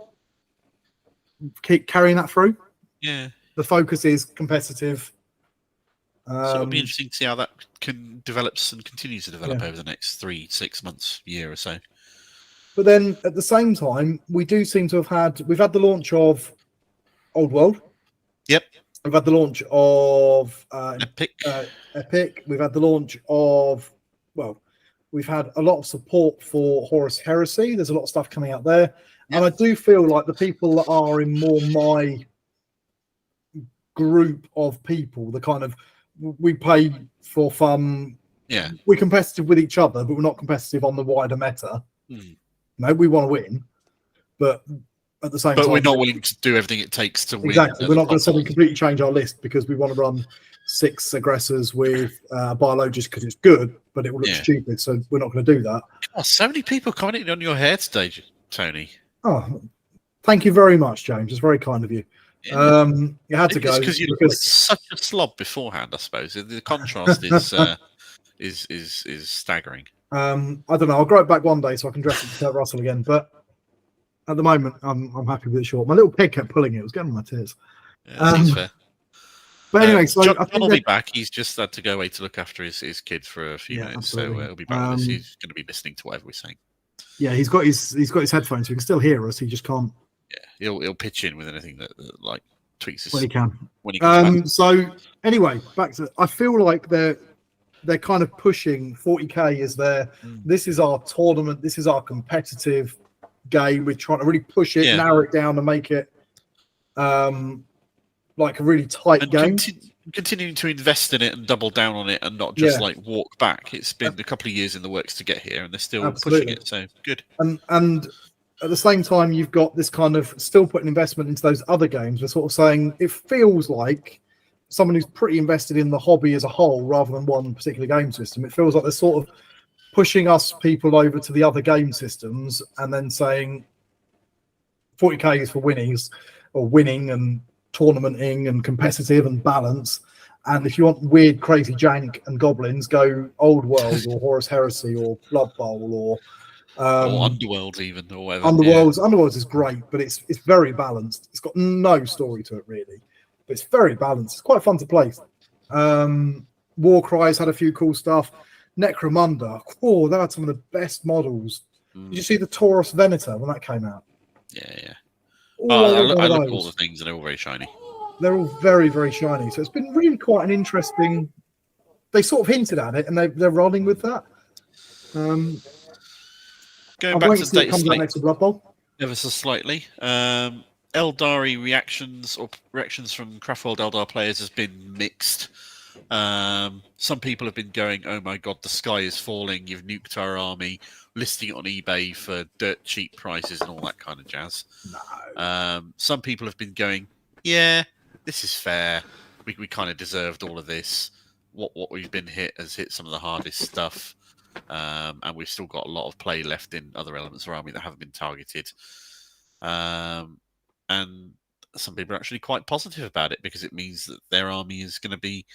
keep carrying that through. Yeah. The focus is competitive. So it'll be interesting to see how that develops and continues to develop over the next 3-6 months, year or so. But then at the same time, we do seem to have we've had the launch of Old World. Yep. We've had the launch of Epic. We've had the launch of, we've had a lot of support for Horus Heresy. There's a lot of stuff coming out there. Yep. And I do feel like the people that are in more my group of people, the kind of, we play for fun. Yeah. We're competitive with each other, but we're not competitive on the wider meta. No, we want to win. But at the same time, we're not willing to do everything it takes to win. Exactly. We're not going to suddenly completely change our list because we want to run 6 aggressors with biologist because it's good, but it will look stupid, so we're not going to do that. Oh, so many people commenting on your hair today, Tony. Oh, thank you very much, James. It's very kind of you. Yeah. You had to go because you look like such a slob beforehand. I suppose the contrast is staggering. I don't know. I'll grow it back one day so I can dress it to Kurt Russell again. But at the moment, I'm happy with it short. My little pig kept pulling it. It was getting on my tears. Yeah, that's fair. But anyway, so John will be back. He's just had to go away to look after his kid for a few minutes, absolutely. So he'll be back with us. He's going to be listening to whatever we're saying. Yeah, he's got his headphones, so he can still hear us. He just can't. Yeah, he'll pitch in with anything that like tweaks us when he can. When he comes back. So anyway, back to. I feel like they're kind of pushing 40k as their. This is our tournament. This is our competitive game. We're trying to really push it, narrow it down, and make it like a really tight game. Continuing to invest in it and double down on it, and not just like walk back. It's been a couple of years in the works to get here, and they're still pushing it. So good. And at the same time, you've got this kind of still putting investment into those other games. We're sort of saying it feels like someone who's pretty invested in the hobby as a whole rather than one particular game system. It feels like they're sort of pushing us people over to the other game systems and then saying 40k is for winnings or winning and tournamenting and competitive and balance. And if you want weird, crazy jank and goblins, go Old World or Horus Heresy or Blood Bowl or Underworld even or whatever. Underworlds is great, but it's very balanced. It's got no story to it really, but it's very balanced. It's quite fun to play. Warcry's had a few cool stuff. Necromunda, they had some of the best models. Did you see the Taurus Venator when that came out? Yeah. I look at all the things and they're all very shiny. They're all very, very shiny. So it's been really quite an interesting. They sort of hinted at it, and they're rolling with that. Going back to Dataslate next to Blood Bowl. Ever so slightly. Eldari reactions from Craftworld Eldar players has been mixed. Some people have been going, "Oh my god, the sky is falling! You've nuked our army," listing it on eBay for dirt cheap prices and all that kind of jazz. No. Some people have been going, "Yeah, this is fair. We kind of deserved all of this. What we've been hit has hit some of the hardest stuff, and we've still got a lot of play left in other elements of our army that haven't been targeted." And some people are actually quite positive about it because it means that their army is going to be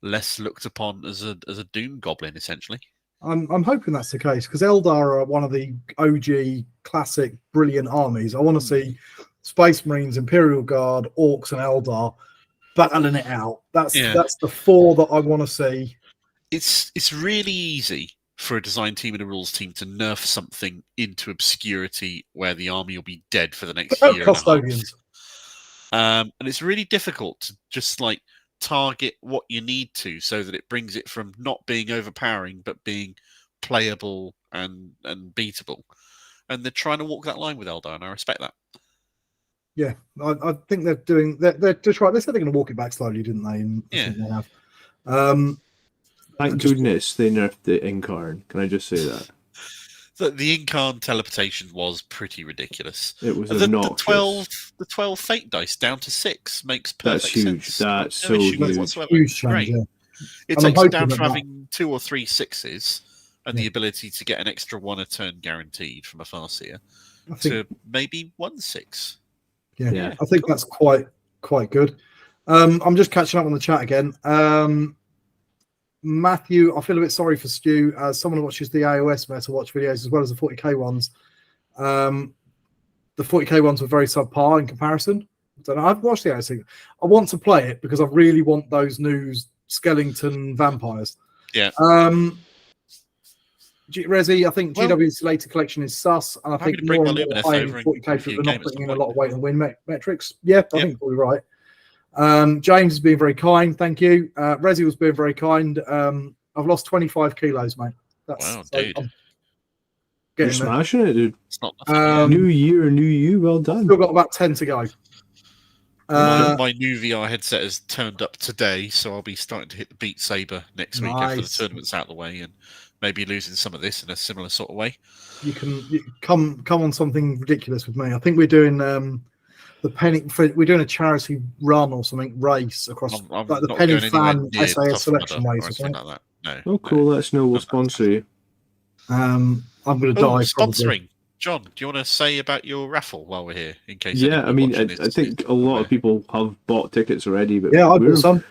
less looked upon as a doom goblin, essentially. I'm hoping that's the case because Eldar are one of the OG classic brilliant armies. I want to see Space Marines, Imperial Guard, Orcs, and Eldar battling it out. That's the four that I want to see. It's really easy for a design team and a rules team to nerf something into obscurity where the army will be dead for the next year. Custodians. And it's really difficult to just like target what you need to so that it brings it from not being overpowering but being playable and beatable. And they're trying to walk that line with Eldar, and I respect that. Yeah, I think they're doing. They're just right. They said they're going to walk it back slowly, didn't they? And I think they have. Thank goodness they nerfed the Incarn. Can I just say that? The Incarn teleportation was pretty ridiculous. It was obnoxious. The 12 fate dice down to 6 makes perfect sense. That's so huge. Whatsoever. Huge change, great. Yeah. It takes it down from having 2 or 3 6s and the ability to get an extra 1 a turn guaranteed from a Farseer to maybe 1 6. Yeah, I think that's quite good. I'm just catching up on the chat again. Matthew, I feel a bit sorry for Stu as someone who watches the AOS meta watch videos as well as the 40k ones. The 40k ones were very subpar in comparison. I don't know. I've watched the AOS thing. I want to play it because I really want those new skeleton vampires. Yeah. Resi, I think GW's later collection is sus, and I think more and more high in 40k for not putting in a lot of weight on win metrics. Yeah, I think you're right. James has been very kind, thank you. Resi was being very kind. I've lost 25 kilos, mate. Wow, dude. You're smashing it, dude. It's not new year, new you. Well done. Still got about 10 to go. My new VR headset has turned up today, so I'll be starting to hit the Beat Saber next week after the tournament's out of the way, and maybe losing some of this in a similar sort of way. You can come on something ridiculous with me. I think we're doing the penny. We're doing a charity run or something race across I'm like the not penny going anywhere fan near SAS Tough selection Mudder or race or anything something. like that. Oh, cool. Let us know. We'll sponsor you. I'm going to die probably. Sponsoring. John, do you want to say about your raffle while we're here? In case Yeah, I mean, I think a lot of people have bought tickets already, but I bought some.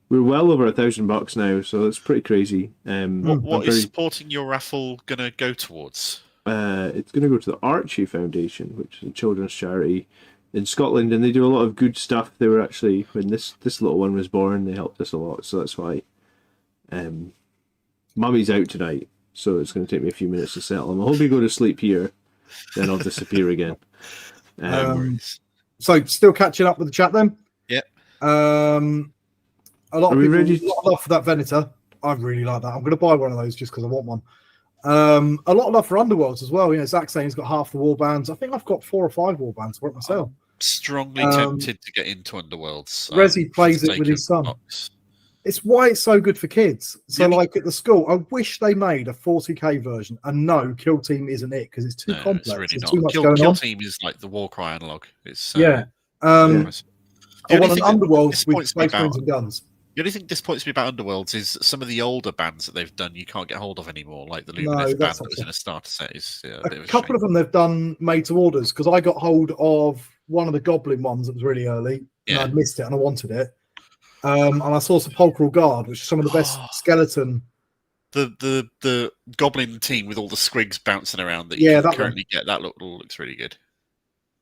We're well over $1,000 now, so it's pretty crazy. What is supporting your raffle going to go towards? It's going to go to the Archie Foundation, which is a children's charity in Scotland, and they do a lot of good stuff. They were actually, when this little one was born, they helped us a lot, so that's why. Mummy's out tonight, so it's going to take me a few minutes to settle him. I hope you go to sleep here, then I'll disappear again. So still catching up with the chat then? Yep. A lot of people, a lot of love for that Venator. I really like that. I'm going to buy one of those just because I want one. A lot of love for Underworlds as well. Zach's saying he's got half the warbands. I think I've got 4 or 5 warbands for it myself. I'm strongly tempted to get into Underworlds. Resi plays it with his son. It's why it's so good for kids. So, like at the school, I wish they made a 40k version. And no, Kill Team isn't it because it's too complex. It's really There's too much Kill going on. Team is like the Warcry analog. It's I want an Underworld with Space Marines and guns. The only thing disappoints me about Underworlds is some of the older bands that they've done you can't get hold of anymore, like the Luminous band that was in a starter set. Is a couple of them they've done made to orders because I got hold of one of the Goblin ones that was really early and I missed it and I wanted it. And I saw Sepulchral Guard, which is some of the best skeleton. The Goblin team with all the squigs bouncing around that you can currently get. That looks really good.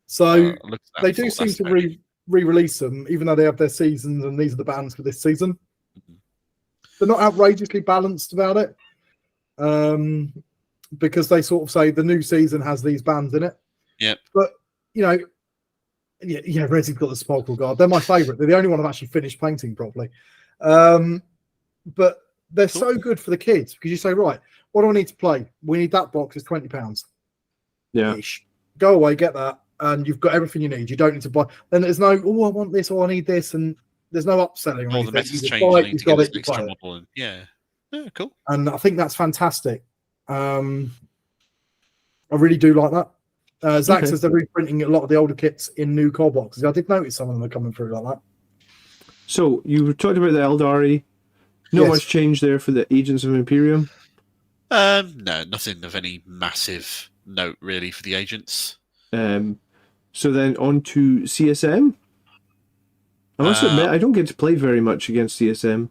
So they do seem to re-release them, even though they have their seasons and these are the bands for this season. They're not outrageously balanced about it, because they sort of say the new season has these bands in it. Yeah, but Resi's got the Sepulchral Guard. They're my favourite. They're the only one I've actually finished painting properly. But they're so good for the kids because you say, right, what do I need to play? We need that box. It's £20. Yeah, go away, get that. And you've got everything you need. You don't need to buy. Then there's no, I want this or I need this, and there's no upselling. Or the meta's changing. You've got it. Extra model and, yeah, cool. And I think that's fantastic. I really do like that. Zach says they're reprinting a lot of the older kits in new core boxes. I did notice some of them are coming through like that. So you talked about the Eldari. Not much change there for the Agents of Imperium. No, nothing of any massive note really for the agents. So then on to CSM. I must admit, I don't get to play very much against CSM.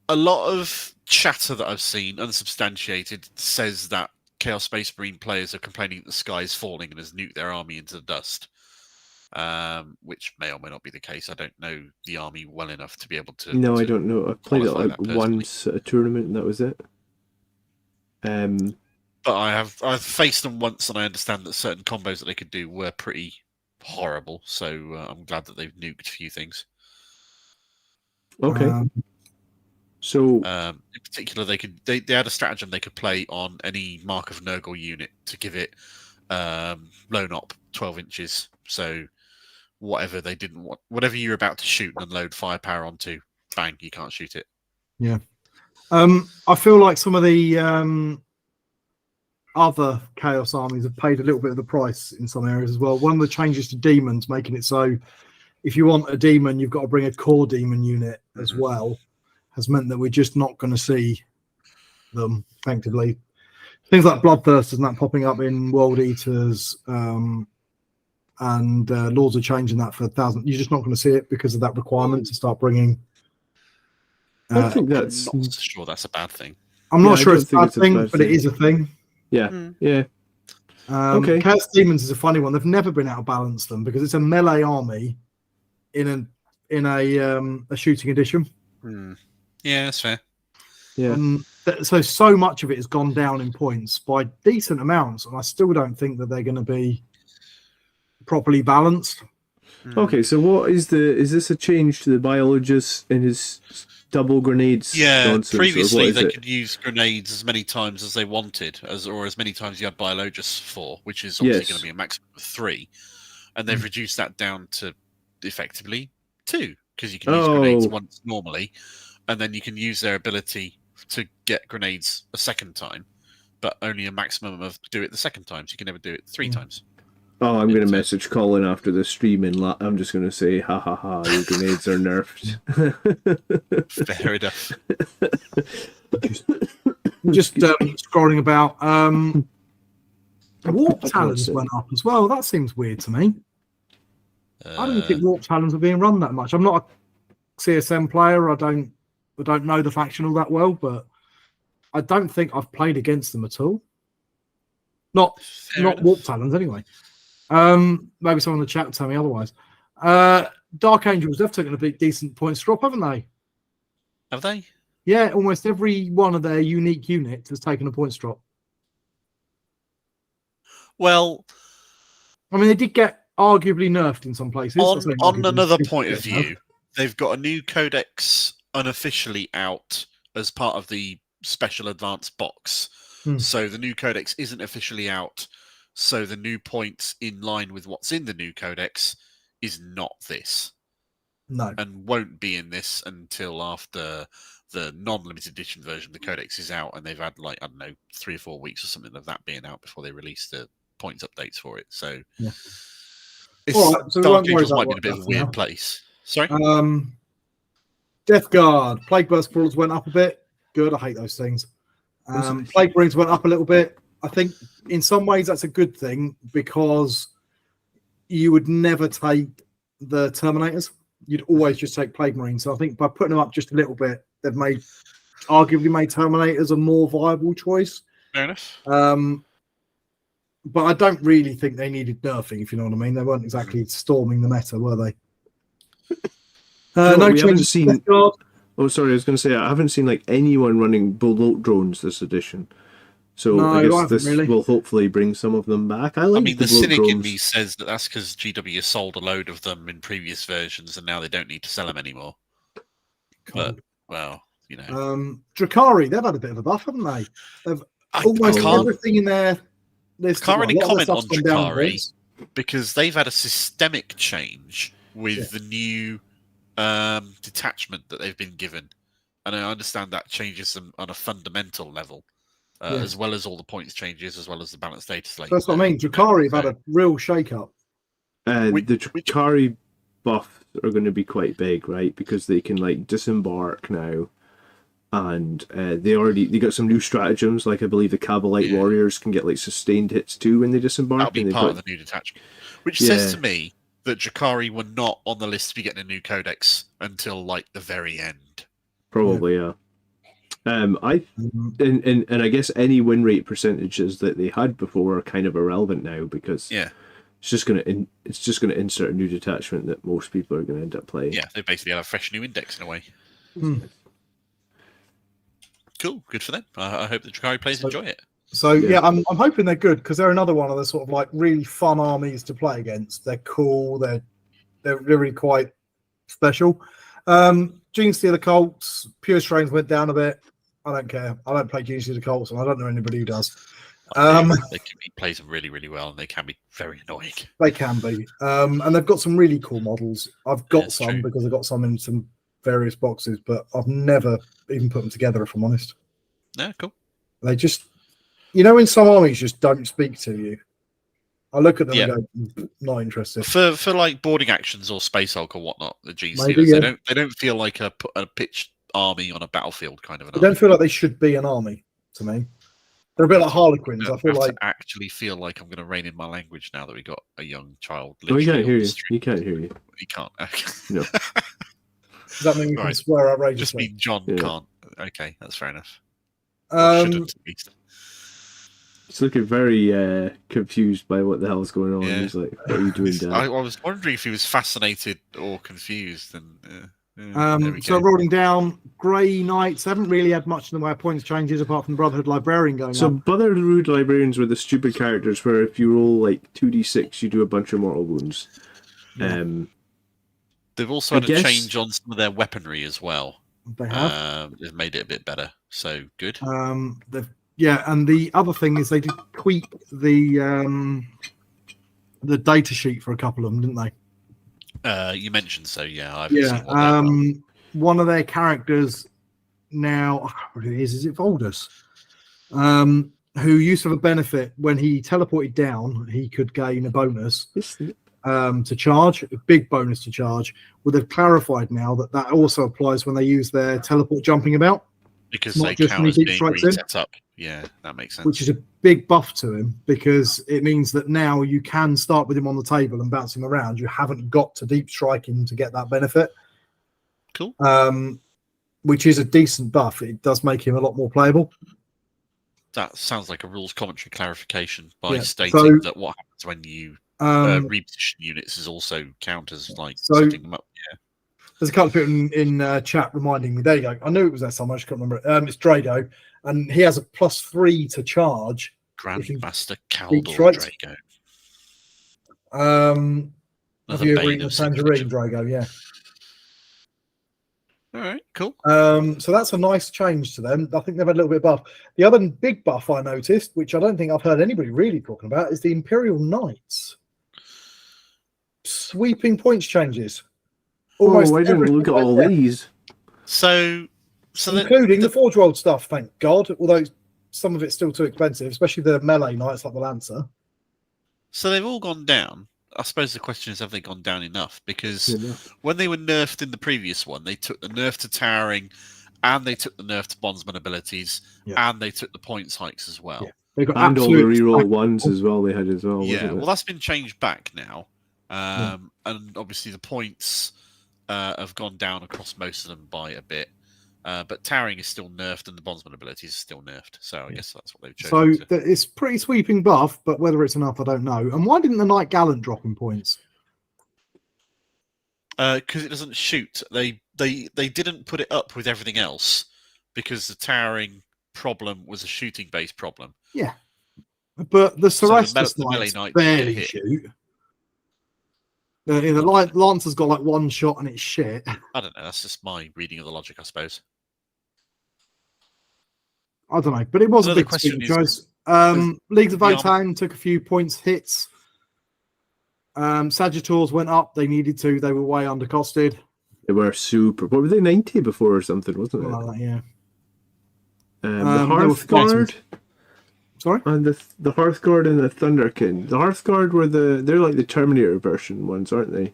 A lot of chatter that I've seen, unsubstantiated, says that Chaos Space Marine players are complaining that the sky is falling and has nuked their army into the dust, which may or may not be the case. I don't know the army well enough to be able to... No, I don't know. I played it like once at a tournament and that was it. But I've faced them once, and I understand that certain combos that they could do were pretty horrible. So I'm glad that they've nuked a few things. Okay. So in particular, they had a stratagem they could play on any Mark of Nurgle unit to give it loan op 12 inches. So whatever they didn't want, whatever you're about to shoot and unload firepower onto, bang, you can't shoot it. Yeah. I feel like some of the other Chaos armies have paid a little bit of the price in some areas as well. One of the changes to demons, making it so if you want a demon, you've got to bring a core demon unit as well, has meant that we're just not going to see them effectively. Things like Bloodthirsters and that popping up in World Eaters, and Lords are changing that for 1,000. You're just not going to see it because of that requirement to start bringing. I think that's... I'm not sure that's a bad thing. I'm not sure it's a bad thing, but it is a thing. Yeah, yeah. Okay. Chaos Demons is a funny one. They've never been able to balance them because it's a melee army in a shooting edition. Yeah, that's fair. Yeah. So much of it has gone down in points by decent amounts, and I still don't think that they're going to be properly balanced. Okay, so what is this a change to the biologist and his double grenades? Yeah, previously they could use grenades as many times as they wanted, or as many times you had biologists for, which is obviously going to be a maximum of 3, and they've reduced that down to effectively 2, because you can use grenades once normally, and then you can use their ability to get grenades a second time, but only a maximum of do it the second time, so you can never do it 3 times. Oh, I'm going to message Colin after the stream and I'm just going to say, ha ha ha, your grenades are nerfed. Fair enough. Just scrolling about. Warp talons went up as well. That seems weird to me. I don't think warp talons are being run that much. I'm not a CSM player. I don't know the faction all that well, but I don't think I've played against them at all. Not warp talons anyway. Maybe someone in the chat will tell me otherwise. Dark Angels, they've taken a big decent points drop, haven't they? Have they? Yeah, almost every one of their unique units has taken a points drop. Well, I mean, they did get arguably nerfed in some places. On another point of view, they've got a new codex unofficially out as part of the special advanced box. So the new codex isn't officially out. So the new points in line with what's in the new codex is not this. No. And won't be in this until after the non-limited edition version of the codex is out, and they've had 3 or 4 weeks or something of that being out before they release the points updates for it. So, so Dark Angels might be in a bit of a weird place. Sorry? Death Guard, Plague Burst Crawlers went up a bit. Good, I hate those things. Plague Marines went up a little bit. I think in some ways that's a good thing because you would never take the Terminators. You'd always just take Plague Marines. So I think by putting them up just a little bit, they've arguably made Terminators a more viable choice. Fair enough. But I don't really think they needed nerfing, if you know what I mean. They weren't exactly storming the meta, were they? We haven't seen. Oh, sorry, I was going to say I haven't seen anyone running bullet drones this edition. So I guess this will hopefully bring some of them back. I mean, the cynic in me says that's because GW sold a load of them in previous versions, and now they don't need to sell them anymore. But Drakari, they've had a bit of a buff, haven't they? They've almost everything in there. I can't really comment on Drakari because they've had a systemic change with the new detachment that they've been given, and I understand that changes them on a fundamental level. As well as all the points changes, as well as the balanced data slate. That's what I mean. Drakari have had a real shake-up. The Drakari buffs are going to be quite big, right? Because they can disembark now, and they got some new stratagems. I believe the Kabalite warriors can get sustained hits too when they disembark. That'll be part of the new detachment, which says to me that Drakari were not on the list to be getting a new codex until the very end. Probably, yeah. I guess any win rate percentages that they had before are kind of irrelevant now because it's just gonna insert a new detachment that most people are gonna end up playing. Yeah, they basically have a fresh new index in a way. Cool, good for them. I hope the Drakari players enjoy it. So I'm hoping they're good because they're another one of the sort of really fun armies to play against. They're cool. They're really quite special. Gene Stealer Colts, Pure Strains went down a bit. I don't care. I don't play Gene Stealer Colts, and I don't know anybody who does. He plays them really, really well, and they can be very annoying. They can be. And they've got some really cool models. I've got some because I've got some in some various boxes, but I've never even put them together, if I'm honest. Yeah, cool. They just, when some armies just don't speak to you. I look at them and go, not interested. For boarding actions or Space Hulk or whatnot, the Gene Stealers, they don't feel like a pitched army on a battlefield kind of an army. They don't feel like they should be an army to me. They're a bit like Harlequins. I feel like actually feel like I'm going to rein in my language now that we got a young child. Oh, he can't hear you. He can't hear you. He can't. No. Does that mean you can swear outrageously? Just mean John can't. Okay, that's fair enough. He's looking very confused by what the hell's going on. Yeah. He's like, what are you doing, Dad? I was wondering if he was fascinated or confused. So rolling down, Grey Knights haven't really had much in the way of points changes apart from Brotherhood Librarian going on. So Brotherhood Librarians were the stupid characters where if you roll 2d6, you do a bunch of mortal wounds. Yeah. They've also had a change on some of their weaponry as well. They have. They've made it a bit better. So good. And the other thing is they did tweak the data sheet for a couple of them, didn't they? You mentioned so, yeah. One of their characters now, what it is it Voldus? who used to have a benefit when he teleported down, he could gain a bonus to charge, a big bonus to charge. Well, they've clarified now that that also applies when they use their teleport jumping about. Because not they just count when he as deep being strikes in. reset up. Yeah, that makes sense. Which is a big buff to him, because it means that now you can start with him on the table and bounce him around. You haven't got to deep strike him to get that benefit. Cool. Which is a decent buff. It does make him a lot more playable. That sounds like a rules commentary clarification by stating that what happens when you reposition units is also count as like setting them up. Yeah. There's a couple of people in chat reminding me. There you go. I knew it was there somewhere. I just can't remember it. It's Drago, and he has a +3 to charge. Grandmaster Caldor Drago. Have you agreed with Tangerine Drago? Yeah. All right, cool. So that's a nice change to them. I think they've had a little bit of buff. The other big buff I noticed, which I don't think I've heard anybody really talking about, is the Imperial Knights. Sweeping points changes. Almost I didn't look at all these. So including the Forge World stuff, thank God. Although some of it's still too expensive, especially the melee knights like the Lancer. So they've all gone down. I suppose the question is, have they gone down enough? Because when they were nerfed in the previous one, they took the nerf to towering, and they took the nerf to bondsman abilities, and they took the points hikes as well. Yeah. They got and all the reroll ones as well. They had as well. Yeah, well, that's been changed back now, and obviously the points have gone down across most of them by a bit. But towering is still nerfed, and the bondsman abilities are still nerfed. So I guess that's what they've chosen. So it's pretty sweeping buff, but whether it's enough, I don't know. And why didn't the Knight Gallant drop in points? Because it doesn't shoot. They didn't put it up with everything else because the towering problem was a shooting based problem. Yeah, but the Cerestus Knights barely shoot. The Lancer's got like one shot and it's shit. I don't know. That's just my reading of the logic, I suppose. I don't know, but it was a big choice. Leagues of Votann took a few points hits. Sagittars went up. They needed to. They were way undercosted. They were super. What were they, 90 before or something, wasn't it? Like that, yeah. The Hearthguard. Sorry? And the Hearthguard and the Thunderkin. The Hearthguard were they're like the Terminator version ones, aren't they?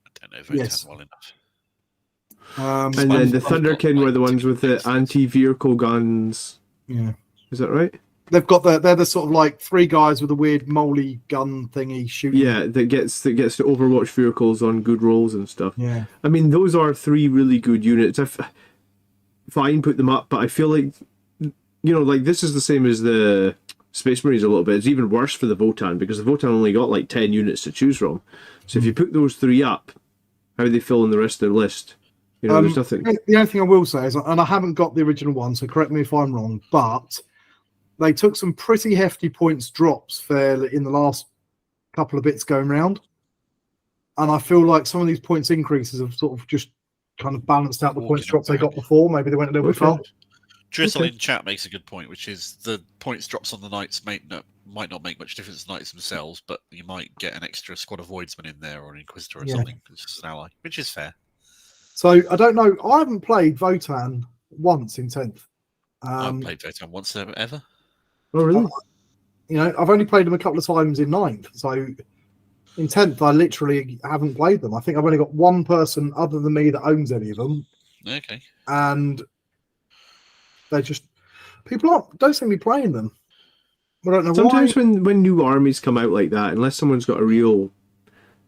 I don't know if Votann well enough. And then the Thunderkin were the ones with the anti-vehicle guns. Yeah. Is that right? They've got they're the sort of like three guys with a weird moly gun thingy shooting. Yeah, that gets to Overwatch vehicles on good rolls and stuff. Yeah. I mean, those are three really good units. Fine, put them up, but I feel like, like this is the same as the Space Marines a little bit. It's even worse for the Votann because the Votann only got like 10 units to choose from. So if you put those three up, how do they fill in the rest of the list? There's nothing. The only thing I will say is, and I haven't got the original one, so correct me if I'm wrong, but they took some pretty hefty points drops fairly in the last couple of bits going round. And I feel like some of these points increases have sort of just kind of balanced out the points drops they got before. Maybe they went a little bit far. Drizzle in chat makes a good point, which is the points drops on the Knights might not make much difference to the Knights themselves, but you might get an extra squad of Voidsmen in there or an Inquisitor or something. It's just an ally, which is fair. So I don't know. I haven't played Votann once in 10th. I've played Votann once ever. Oh, really? I've only played them a couple of times in 9th. So in 10th, I literally haven't played them. I think I've only got one person other than me that owns any of them. Okay. And they people don't seem to be playing them. I don't know Sometimes when new armies come out like that, unless someone's got a real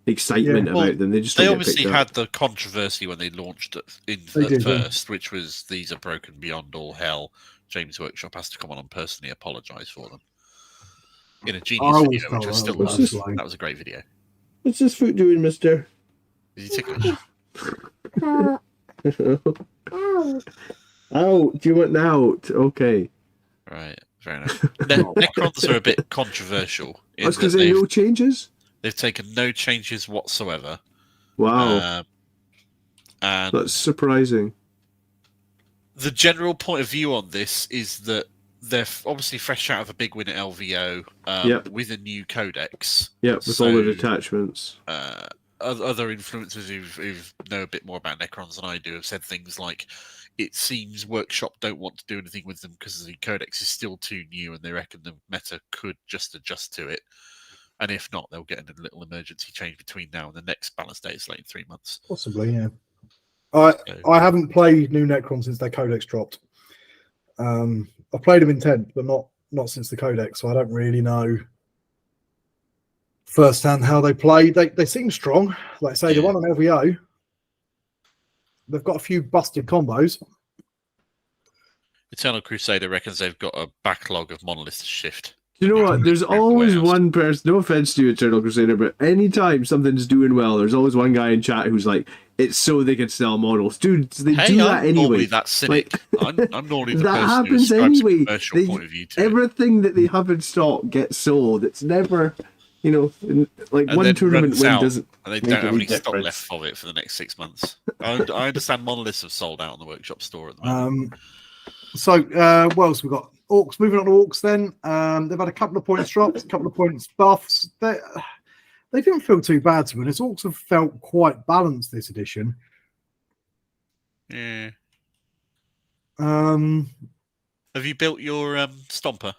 excitement about them, they obviously had the controversy when they launched it first, which was these are broken beyond all hell. James Workshop has to come on and personally apologise for them in a genius video, which was still that was a great video. What's this foot doing, mister? Is he ticklish? Oh, do you want out? Okay. Right, fair enough. Necrons are a bit controversial. That's because there are no changes? They've taken no changes whatsoever. Wow. And that's surprising. The general point of view on this is that they're obviously fresh out of a big win at LVO with a new codex. Yeah, with all the detachments. Other influencers who know a bit more about Necrons than I do have said things like, it seems Workshop don't want to do anything with them because the codex is still too new, and they reckon the meta could just adjust to it. And if not, they'll get a little emergency change between now and the next balanced Dataslate in 3 months. Possibly, yeah. I haven't played New Necron since their codex dropped. I've played them in 10th, but not since the codex, so I don't really know firsthand how they play. They seem strong. Like I say, the one on LVO, they've got a few busted combos. Eternal Crusader reckons they've got a backlog of monoliths to shift. You know what? There's always one person, no offense to you, Eternal Crusader, but anytime something's doing well, there's always one guy in chat who's like, it's so they can sell models. Dude, they do that anyway. Normally that cynic. Like, I'm normally the that person happens who anyway. commercial point of view to everything that they have in stock gets sold. It's never, like and one tournament win doesn't. And they don't have any stock left of it for the next 6 months. I understand monoliths have sold out on the Workshop store at the moment. So, what else we got? Orcs. Moving on to Orcs then. They've had a couple of points drops, a couple of points buffs. They didn't feel too bad to be honest. Orcs have felt quite balanced this edition. Yeah. Have you built your Stomper?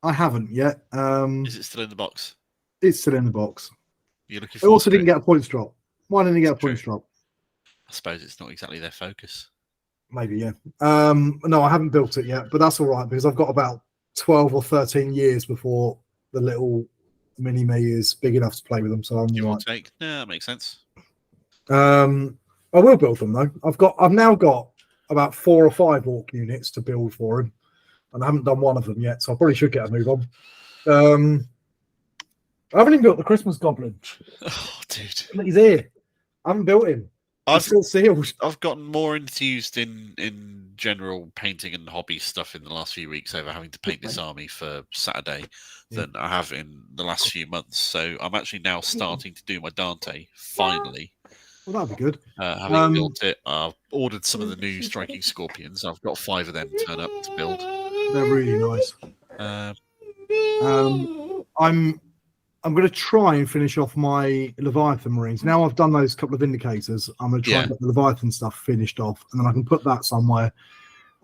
I haven't yet. Is it still in the box? It's still in the box. You're looking I also didn't get a points drop. Why didn't he get a points drop? I suppose it's not exactly their focus. Maybe, yeah. No, I haven't built it yet, but that's all right because I've got about 12 or 13 years before the little mini me is big enough to play with them. So I'm Give right. or take. Yeah, that makes sense. I will build them though. I've now got about 4 or 5 orc units to build for him, and I haven't done one of them yet, so I probably should get a move on. I haven't even built the Christmas Goblin. Oh, dude, he's here. I haven't built him. He's still sealed. I've gotten more enthused in general painting and hobby stuff in the last few weeks over having to paint this army for Saturday than I have in the last few months. So I'm actually now starting to do my Dante, finally. Well, that'd be good. Having built it, I've ordered some of the new Striking Scorpions. I've got 5 of them turn up to build. They're really nice. I'm going to try and finish off my Leviathan Marines. Now I've done those couple of indicators, I'm going to try and get the Leviathan stuff finished off, and then I can put that somewhere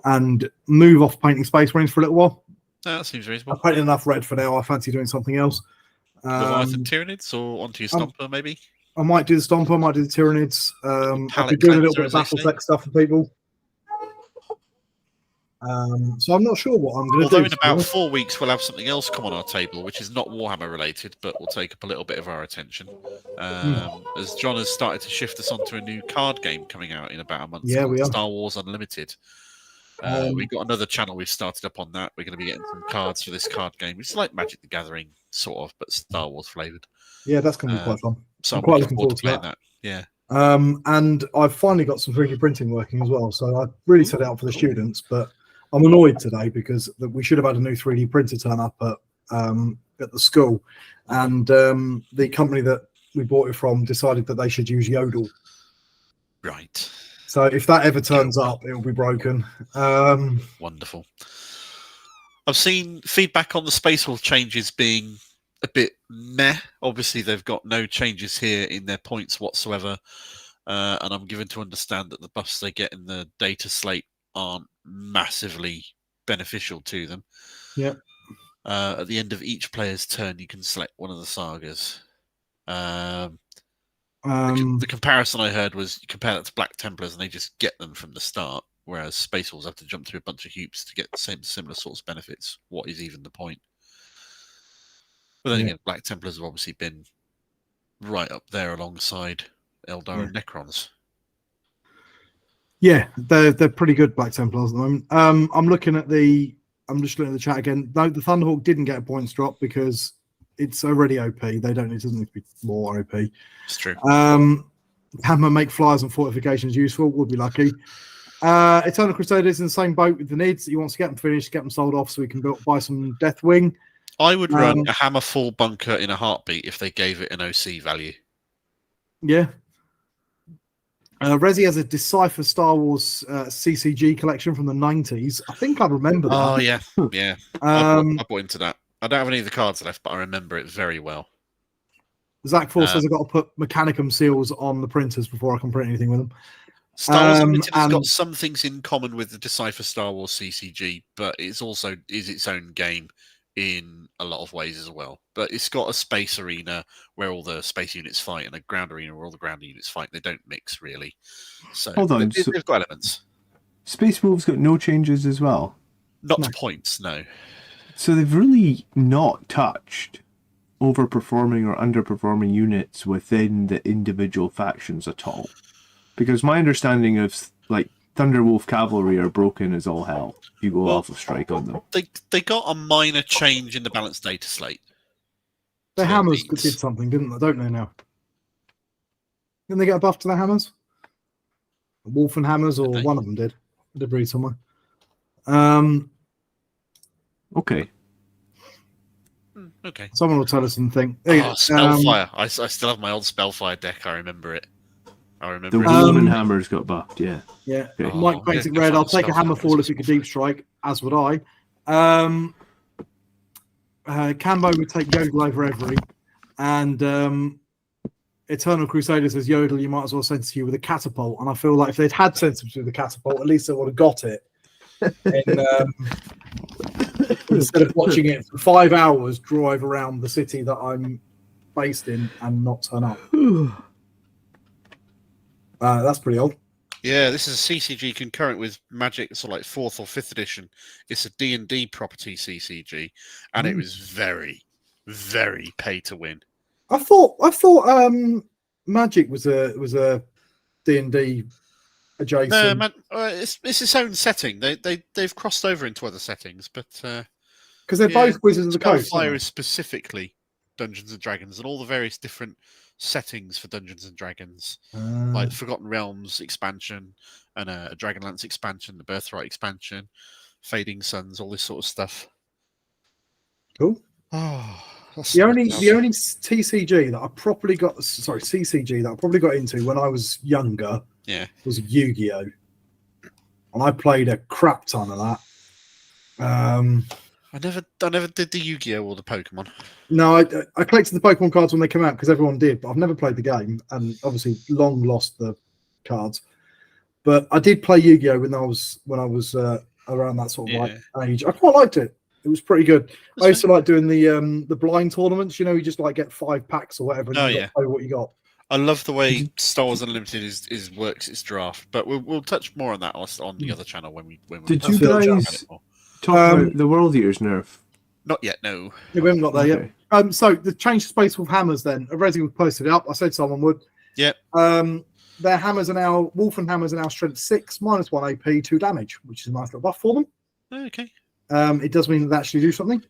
and move off painting Space Marines for a little while. That seems reasonable. I've painted enough red for now. I fancy doing something else. Leviathan Tyranids or onto your Stomper, maybe? I might do the Stomper, I might do the Tyranids. I'll be doing a little bit of Battletech stuff for people. So I'm not sure what I'm going to do. Although in about 4 weeks we'll have something else come on our table, which is not Warhammer related, but will take up a little bit of our attention. As John has started to shift us onto a new card game coming out in about a month. Yeah, we are. Star Wars Unlimited. We've got another channel we've started up on that. We're going to be getting some cards for this card game. It's like Magic the Gathering, sort of, but Star Wars flavoured. Yeah, that's going to be quite fun. So I'm quite looking forward to playing that. Yeah. And I've finally got some 3D printing working as well. So I really set it out for the students, but I'm annoyed today because we should have had a new 3D printer turn up at the school, and the company that we bought it from decided that they should use Yodel. Right. So if that ever turns up, it will be broken. Wonderful. I've seen feedback on the Space Wolf changes being a bit meh. Obviously, they've got no changes here in their points whatsoever, and I'm given to understand that the buffs they get in the data slate aren't massively beneficial to them. Yeah. At the end of each player's turn, you can select one of the sagas. The comparison I heard was you compare that to Black Templars and they just get them from the start, whereas Space Wolves have to jump through a bunch of hoops to get the similar sorts of benefits. What is even the point? But then again, Black Templars have obviously been right up there alongside Eldar and Necrons. Yeah, they're pretty good, Black Templars at the moment. I'm just looking at the chat again. No, the Thunderhawk didn't get a points drop because it's already OP. It doesn't need to be more OP. It's true. Hammer make flyers and fortifications useful. Would be lucky. Eternal Crusaders in the same boat with the Nids. He wants to get them finished, get them sold off so we can buy some Deathwing. I would run a Hammer full bunker in a heartbeat if they gave it an OC value. Yeah. Resi has a Decipher Star Wars CCG collection from the 90s. I think I remember that. Oh, yeah. Yeah. I bought into that. I don't have any of the cards left, but I remember it very well. Zach Force says I've got to put Mechanicum seals on the printers before I can print anything with them. Star Wars Unlimited has got some things in common with the Decipher Star Wars CCG, but it's also is its own game in a lot of ways as well. But it's got a space arena where all the space units fight and a ground arena where all the ground units fight. They don't mix really. So hold on, they've got elements. Space Wolves got no changes as well? Not to points, no. So they've really not touched overperforming or underperforming units within the individual factions at all. Because my understanding of like Thunderwolf Cavalry are broken as all hell. You go Alpha Strike on them. They got a minor change in the balanced data slate. The hammers did something, didn't they? Don't they now? Didn't they get a buff to the hammers? Wolf and hammers, or one of them did. I did read somewhere. Okay. Okay. Someone will tell us something. Spellfire. I still have my old Spellfire deck. I remember it. The Wolven hammers got buffed, yeah. Yeah. Okay. Mike Basic Red, I'll take a hammer fall if you could deep strike, as would I. Cambo would take Yodel over every. And Eternal Crusader says, Yodel, you might as well send it to you with a catapult. And I feel like if they'd had sent it with a catapult, at least they would have got it. And, instead of watching it for 5 hours drive around the city that I'm based in and not turn up. That's pretty old. Yeah, this is a CCG concurrent with Magic, so like 4th or 5th edition. It's a D&D property CCG, and it was very, very pay to win. I thought Magic was a D&D adjacent. No, it's its own setting. They've crossed over into other settings, but because they're both Wizards of the Coast. Spellfire is specifically Dungeons and Dragons, and all the various different settings for Dungeons and Dragons, like Forgotten Realms expansion and a Dragonlance expansion, the Birthright expansion, Fading Suns, all this sort of stuff. Cool. Oh, the only TCG that I probably got, CCG that I probably got into when I was younger, was Yu-Gi-Oh, and I played a crap ton of that. I never did the Yu-Gi-Oh or the Pokemon. No, I collected the Pokemon cards when they came out because everyone did, but I've never played the game and obviously long lost the cards. But I did play Yu-Gi-Oh when I was around that sort of age. I quite liked it. It was pretty good. I used to like doing the blind tournaments. You know, you just like get 5 packs or whatever, and you play what you got. I love the way Star Wars Unlimited is works its draft, but we'll touch more on that on the other channel when we did you guys talk about the World Eaters nerf? Not yet, no. Yeah, we haven't got there yet. So the change to Space Wolf hammers then. Resi posted it up. I said someone would. Yep. Their hammers are now, Wolfen hammers are now strength 6, -1 AP, 2 damage, which is a nice little buff for them. Okay. It does mean that they actually do something.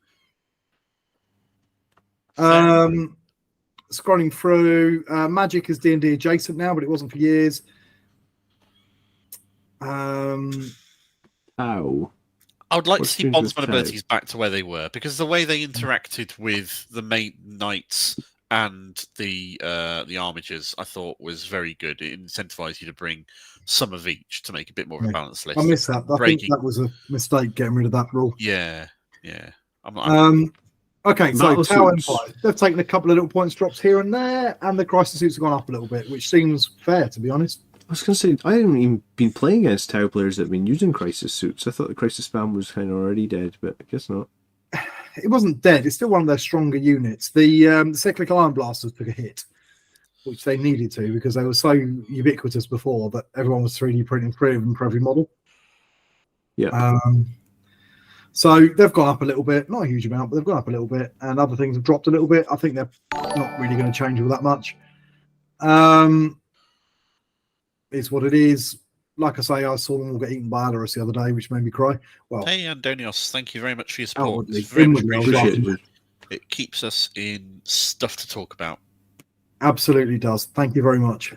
Scrolling through, Magic is D&D adjacent now, but it wasn't for years. I would like to see Bondsman abilities back to where they were, because the way they interacted with the main knights and the armatures, I thought was very good. It incentivized you to bring some of each to make a bit more of a balanced list. I missed that. I think that was a mistake getting rid of that rule. Yeah. Okay, so Tower Empire. They've taken a couple of little points drops here and there, and the crisis suits have gone up a little bit, which seems fair, to be honest. I was going to say, I haven't even been playing against Tau players that have been using crisis suits. I thought the crisis spam was kind of already dead, but I guess not. It wasn't dead. It's still one of their stronger units. The Cyclic Iron Blasters took a hit, which they needed to because they were so ubiquitous before that everyone was 3D printing 3 of them for every model. Yeah. So they've gone up a little bit, not a huge amount, but they've gone up a little bit, and other things have dropped a little bit. I think they're not really going to change all that much. It's what it is. Like I say, I saw them all get eaten by Alaris the other day, which made me cry. Well, hey, Andonios, thank you very much for your support. Outwardly, it's very much inwardly, appreciated. It keeps us in stuff to talk about. Absolutely does. Thank you very much.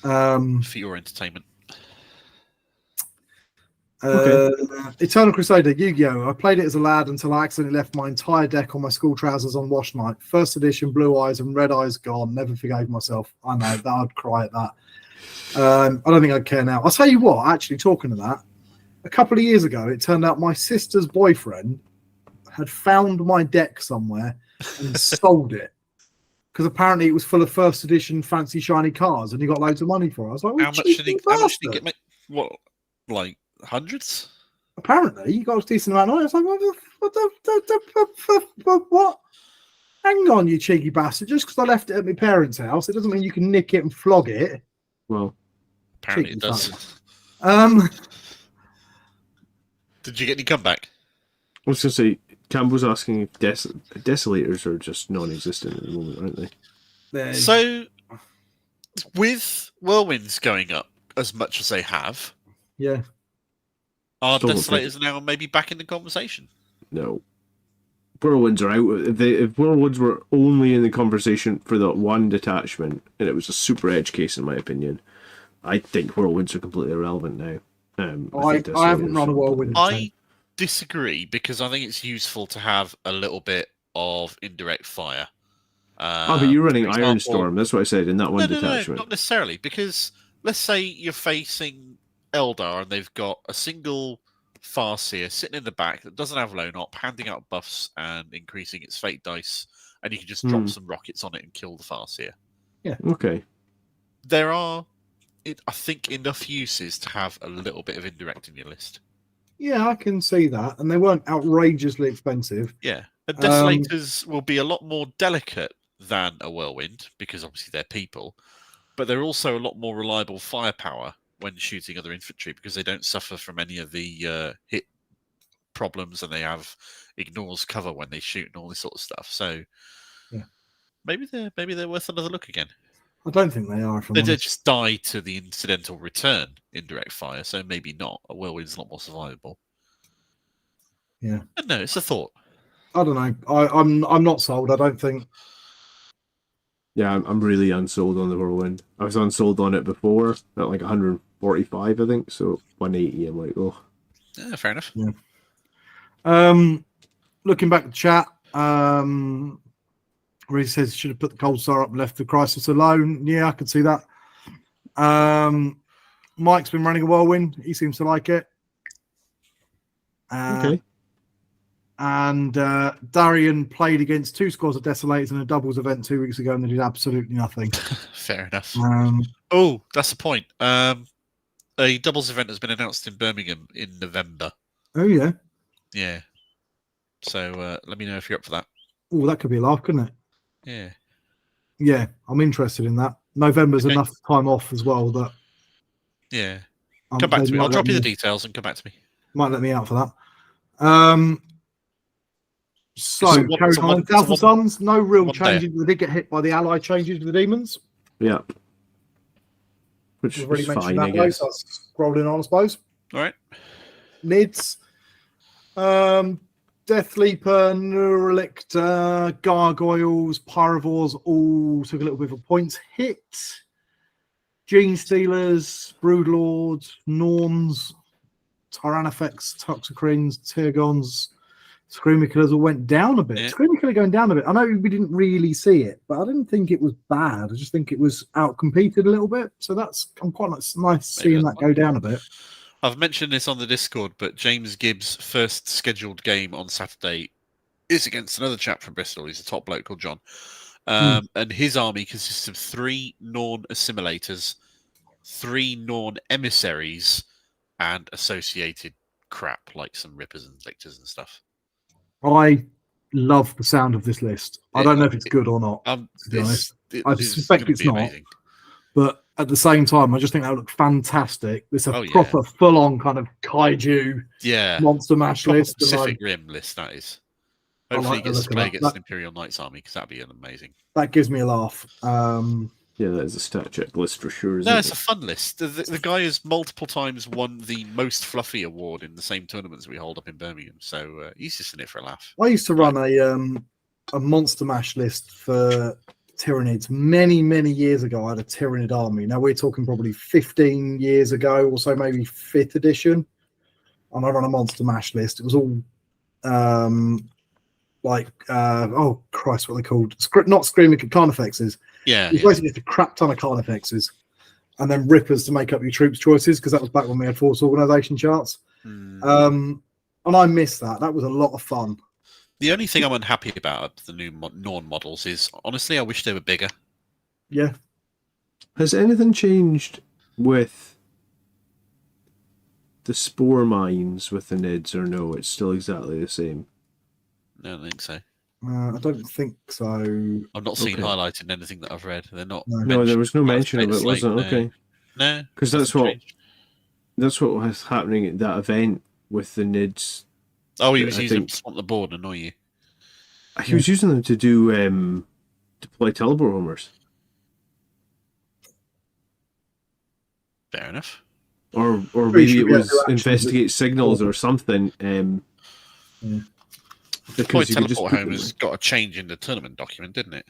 For your entertainment. Eternal Crusader, Yu-Gi-Oh! I played it as a lad until I accidentally left my entire deck on my school trousers on wash night. First edition, blue eyes and red eyes gone. Never forgave myself. I know that I'd cry at that. I don't think I'd care now. I'll tell you what, actually, talking to that, a couple of years ago, it turned out my sister's boyfriend had found my deck somewhere and sold it because apparently it was full of first edition fancy shiny cars, and you got loads of money for it. I was like, well, how much did he get? What, like hundreds? Apparently, you got a decent amount on it. I was like, what? Hang on, you cheeky bastard! Just because I left it at my parents' house, it doesn't mean you can nick it and flog it. Well, apparently it does. Did you get any comeback? I was going to say, Campbell's asking if desolators are just non-existent at the moment, aren't they? So, with whirlwinds going up as much as they have, yeah, are desolators now maybe back in the conversation? No. Whirlwinds are out. If whirlwinds were only in the conversation for that one detachment, and it was a super edge case, in my opinion, I think whirlwinds are completely irrelevant now. I haven't run a whirlwind. I disagree, because I think it's useful to have a little bit of indirect fire. But you're running Ironstorm. That's what I said in that one detachment. No, not necessarily, because let's say you're facing Eldar and they've got a single Farseer sitting in the back that doesn't have lone op, handing out buffs and increasing its fate dice, and you can just drop some rockets on it and kill the Farseer. Yeah. Okay. There are, I think, enough uses to have a little bit of indirect in your list. Yeah, I can see that, and they weren't outrageously expensive. Yeah, and desolators will be a lot more delicate than a whirlwind, because obviously they're people, but they're also a lot more reliable firepower when shooting other infantry, because they don't suffer from any of the hit problems, and they have ignores cover when they shoot and all this sort of stuff. So yeah, maybe they're worth another look again. I don't think they are. They just die to the incidental return indirect fire, so maybe not. A whirlwind's a lot more survivable. Yeah, but no, it's a thought. I don't know. I'm not sold. I don't think. Yeah, I'm really unsold on the whirlwind. I was unsold on it before at like 145, I think. So 180, I'm like, oh. Yeah, fair enough. Yeah. Looking back at the chat, where he says should have put the Cold Star up and left the Crisis alone. Yeah, I could see that. Mike's been running a whirlwind. He seems to like it. Okay. And Darian played against 2 squads of Desolators in a doubles event 2 weeks ago, and they did absolutely nothing. Fair enough. That's the point. A doubles event has been announced in Birmingham in November. Oh, yeah. Yeah. So let me know if you're up for that. Oh, that could be a laugh, couldn't it? Yeah. Yeah, I'm interested in that. November's enough time off as well that. Yeah. Come back to me. I'll drop you the details and come back to me. Might let me out for that. So, carrying on, Thousand Suns, no real changes. They did get hit by the ally changes with the demons. Yeah. Which we've already mentioned fine, that, so I'll scroll in on, I suppose. All right. Nids. Deathleaper, Neurolictor, Gargoyles, Pyrovores all took a little bit of a points hit. Gene Stealers, Broodlords, Norns, Tyrannofex, Toxicrines, Tyrgons, Screamer Killers all went down a bit. Yeah. Screamer Killer going down a bit. I know we didn't really see it, but I didn't think it was bad. I just think it was out-competed a little bit. So I'm quite nice seeing that go down a bit. I've mentioned this on the Discord, but James Gibbs' first scheduled game on Saturday is against another chap from Bristol. He's a top bloke called John. And his army consists of 3 Norn assimilators, 3 Norn emissaries, and associated crap like some rippers and lictors and stuff. I love the sound of this list. I don't know if it's good or not, to be honest. I suspect it's not. Amazing. But at the same time, I just think that would look fantastic. It's a proper full-on kind of kaiju monster mash list. Pacific Rim list, that is. Hopefully he gets to play against an Imperial Knights army, because that'd be amazing. That gives me a laugh. Yeah, that is a stat check list for sure. No, it's a fun list. The guy has multiple times won the most fluffy award in the same tournaments we hold up in Birmingham. So he's just in it for a laugh. I used to run a monster mash list for Tyranids many, many years ago. I had a Tyranid army. Now we're talking probably 15 years ago or so, maybe 5th edition. And I run a monster mash list. It was all oh Christ, what are they called? Not Screaming Carnifexes. Yeah, it's basically just a crap ton of Carnifexes, and then Rippers to make up your troops choices, because that was back when we had force organisation charts. And I miss that. That was a lot of fun. The only thing I'm unhappy about the new Norn models is, honestly, I wish they were bigger. Yeah. Has anything changed with the spore mines with the NIDs, or no? It's still exactly the same. No, I don't think so. I don't think so. I've not seen highlighted in anything that I've read. They're not. No, there was no mention of it, was it? Okay. No, because that's what was happening at that event with the NIDs. Oh, he was using them to spot the board and annoy you. He was using them to do deploy teleport homers. Fair enough. Or maybe it was investigate signals or something. Deploy teleport homers got a change in the tournament document, didn't it?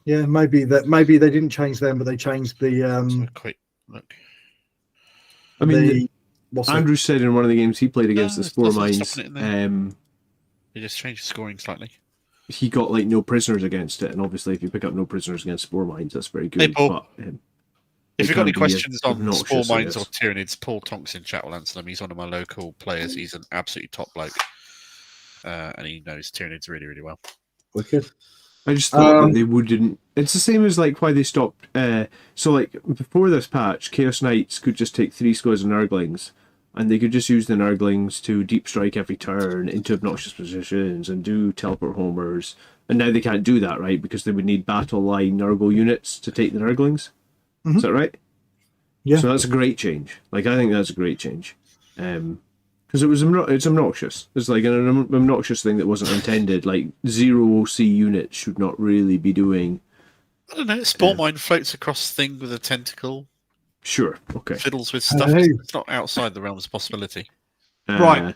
Yeah, maybe they didn't change them, but they changed the. Quick look. I mean, Andrew said in one of the games he played against the Spore Mines, they just changed the scoring slightly. He got like no prisoners against it, and obviously, if you pick up no prisoners against Spore Mines, that's very good. Hey, Paul. But, if you've got any questions on Spore Mines or Tyranids, Paul Tonks in chat will answer them. He's one of my local players. He's an absolutely top bloke, and he knows Tyranids really, really well. Wicked. I just thought that they wouldn't. It's the same as like why they stopped. So like before this patch, Chaos Knights could just take 3 squads of Nurglings, and they could just use the Nurglings to deep strike every turn into obnoxious positions and do teleport homers. And now they can't do that, right? Because they would need battle line Nurgle units to take the Nurglings. Mm-hmm. Is that right? Yeah. So that's a great change. Like I think that's a great change. Because it's obnoxious. It's like an obnoxious thing that wasn't intended. Like 0 OC units should not really be doing. I don't know. Spore Mine floats across thing with a tentacle. Sure. Okay. Fiddles with stuff. It's not outside the realms of possibility. Right.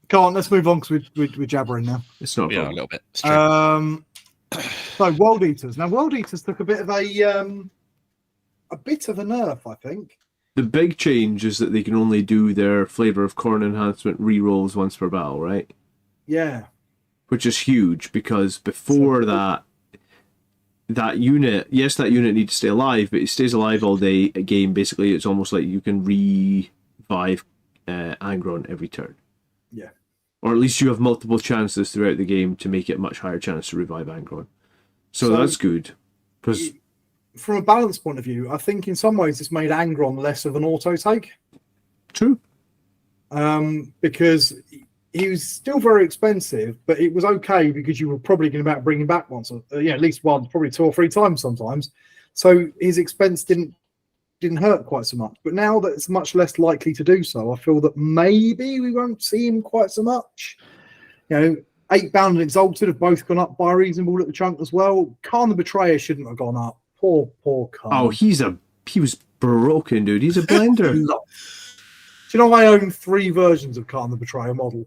Go on. Let's move on because we're jabbering now. It's not. A little bit. So World Eaters. Now World Eaters took a bit of a nerf, I think. The big change is that they can only do their Flavor of Corn enhancement rerolls once per battle, right? Yeah. Which is huge because before that unit, yes, that unit needs to stay alive, but it stays alive all day. A game, basically, it's almost like you can revive Angron every turn. Yeah. Or at least you have multiple chances throughout the game to make it a much higher chance to revive Angron. So that's good. Because from a balance point of view, I think in some ways it's made Angron less of an auto take. True. Because he was still very expensive, but it was okay because you were probably going to bring him back once, at least once, probably 2 or 3 times sometimes. So his expense didn't hurt quite so much. But now that it's much less likely to do so, I feel that maybe we won't see him quite so much. 8-bound and Exalted have both gone up by a reasonable little chunk as well. Khan the Betrayer shouldn't have gone up. Poor Khan. Oh, he was broken, dude. He's a blender. Do you know I own 3 versions of Khan the Betrayer model?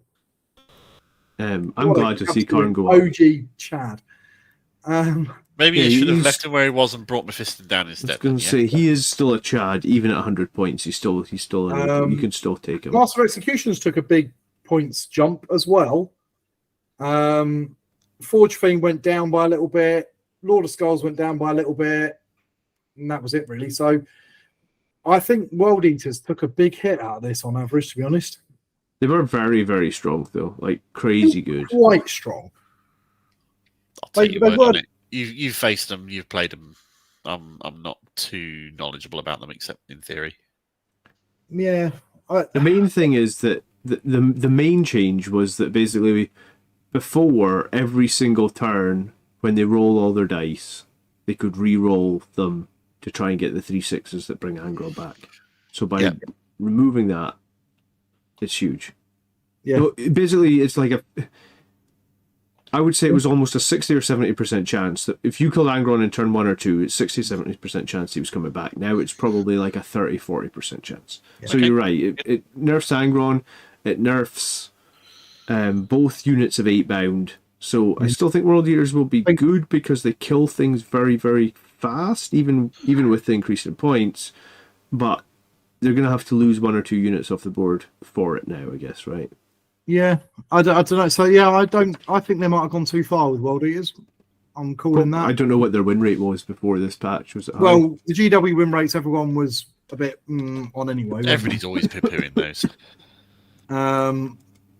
I'm glad to see Khan go up. OG Chad. Maybe you should have left him where he was and brought Mephiston down instead. I was going to say he is still a Chad, even at 100 points. He's still you can still take him. Master of Executions took a big points jump as well. Forge Fiend went down by a little bit. Lord of Skulls went down by a little bit, and that was it really. So I think World Eaters took a big hit out of this on average, to be honest. They were very, very strong though, like crazy good. Quite strong. I'll take your word on it. You've faced them, you've played them. I'm not too knowledgeable about them except in theory. Yeah. The main thing is that the main change was that basically before every single turn, when they roll all their dice, they could re-roll them to try and get the 3 6s that bring Angron back. So by removing that, it's huge. Yeah. So basically, it's like I would say it was almost a 60 or 70% chance that if you killed Angron in turn 1 or 2, it's 60-70% chance he was coming back. Now it's probably like a 30-40% chance. Yeah. So you're right. It nerfs Angron. It nerfs both units of 8-bound. So I still think World Eaters will be good because they kill things very, very fast, even with the increase in points. But they're going to have to lose 1 or 2 units off the board for it now, I guess, right? Yeah, I don't know. So yeah, I think they might have gone too far with World Eaters. I'm calling that. I don't know what their win rate was before this patch. Was it high? Well, the GW win rates, everyone was a bit on anyway. Everybody's always poo-pooing those.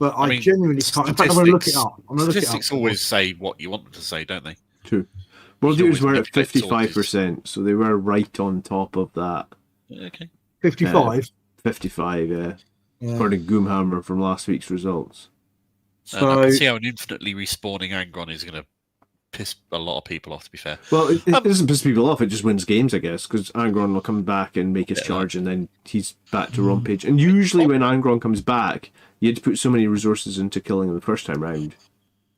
but I genuinely can't. In fact, I'm going to look it up. Statistics always say what you want them to say, don't they? True. World Eaters were at 55%, so they were right on top of that. Okay. 55? 55, yeah. According to Goomhammer from last week's results. So I can see how an infinitely respawning Angron is going to piss a lot of people off, to be fair. Well, it doesn't piss people off, it just wins games, I guess, because Angron will come back and make his charge, and then he's back to Rampage. And usually when Angron comes back, you had to put so many resources into killing him the first time round.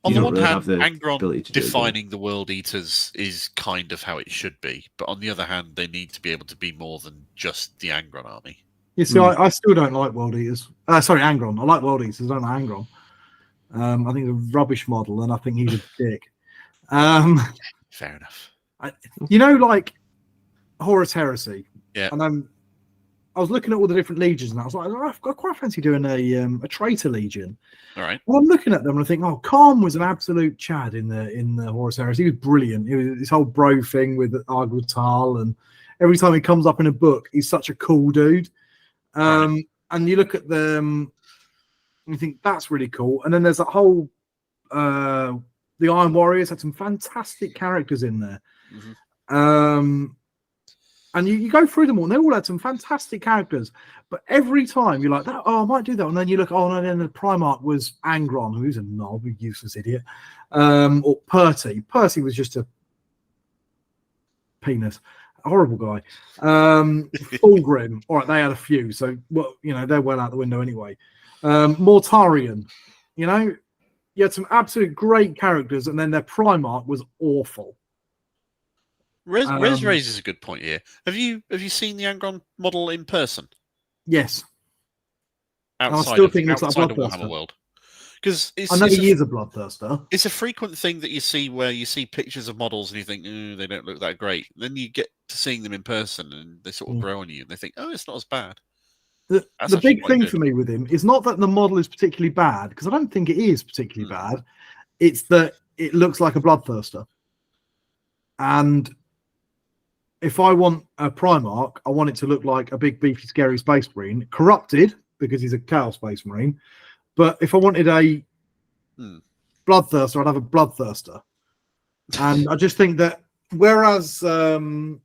On the one hand, Angron defining the World Eaters is kind of how it should be, but on the other hand, they need to be able to be more than just the Angron army. You see, I still don't like World Eaters. Sorry, Angron. I like World Eaters, I don't like Angron. I think it's a rubbish model, and I think he's a dick. Fair enough. Like Horus Heresy. Yeah. And I was looking at all the different legions, and I was like, I quite fancy doing a traitor legion. All right. Well, I'm looking at them and I think, Khan was an absolute Chad in the Horus Heresy. He was brilliant. It was this whole bro thing with Argutal, and every time he comes up in a book, he's such a cool dude. And you look at them, and you think that's really cool. And then there's that whole the Iron Warriors had some fantastic characters in there. Mm-hmm. And you go through them all, and they all had some fantastic characters. But every time you're like, I might do that. And then you look, and then the Primarch was Angron, who's a knob, a useless idiot. Or Percy. Percy was just a penis. A horrible guy. Fulgrim. All right, they had a few. So, they're well out the window anyway. Mortarion. You had some absolute great characters, and then their Primarch was awful. Rez raises a good point here. Have you seen the Angron model in person? Yes. Outside of Warhammer World. Because I know he is a bloodthirster. It's a frequent thing that you see where you see pictures of models and you think, they don't look that great. Then you get to seeing them in person and they sort of grow on you and they think, it's not as bad. The big thing for me with him is not that the model is particularly bad, because I don't think it is particularly bad. It's that it looks like a bloodthirster. And if I want a Primarch, I want it to look like a big, beefy, scary Space Marine, corrupted because he's a Chaos Space Marine. But if I wanted a Bloodthirster, I'd have a Bloodthirster. And I just think that whereas some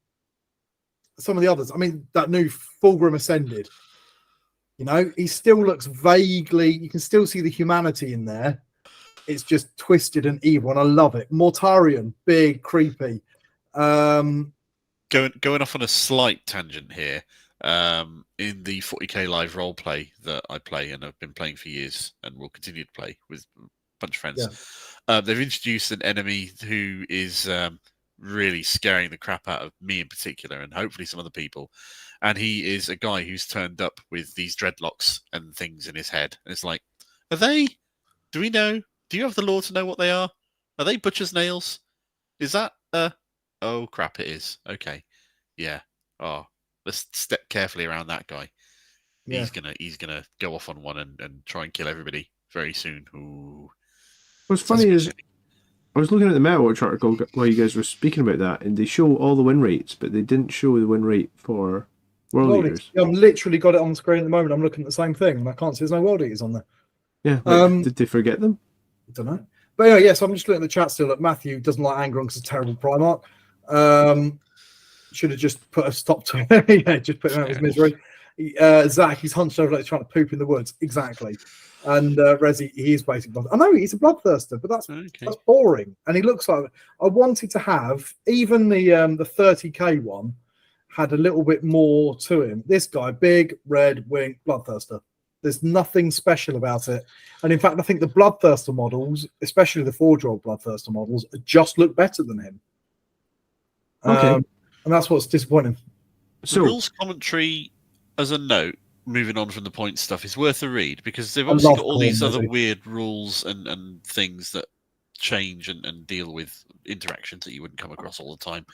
of the others, that new Fulgrim Ascended, he still looks vaguely, you can still see the humanity in there. It's just twisted and evil, and I love it. Mortarion, big, creepy. Going off on a slight tangent here, in the 40k live roleplay that I play and I've been playing for years and will continue to play with a bunch of friends, they've introduced an enemy who is really scaring the crap out of me in particular, and hopefully some other people. And he is a guy who's turned up with these dreadlocks and things in his head. And it's like, are they? Do we know? Do you have the lore to know what they are? Are they butcher's nails? Is that oh crap, it is. Okay. Yeah. Oh, let's step carefully around that guy. Yeah. He's gonna go off on one and try and kill everybody very soon. Ooh. What's funny is I was looking at the MetaWatch article while you guys were speaking about that, and they show all the win rates, but they didn't show the win rate for World Eaters. I've literally got it on the screen at the moment. I'm looking at the same thing, and I can't see there's no World Eaters on there. Yeah. Did they forget them? I don't know. But yeah, so I'm just looking at the chat still. Look, Matthew doesn't like Angron because it's a terrible Primarch. Should have just put a stop to it. Yeah, just put him out of his misery. Zach, he's hunched over like he's trying to poop in the woods. Exactly. And Rezi, he's basically. I know he's a bloodthirster, but that's boring. And he looks like. I wanted to have even the 30k one had a little bit more to him. This guy, big red wing bloodthirster. There's nothing special about it. And in fact, I think the bloodthirster models, especially the 4-year-old bloodthirster models, just look better than him. Okay. And that's what's disappointing. So, rules commentary, as a note, moving on from the point stuff, is worth a read because they've obviously got all these other weird rules and things that change and deal with interactions that you wouldn't come across all the time.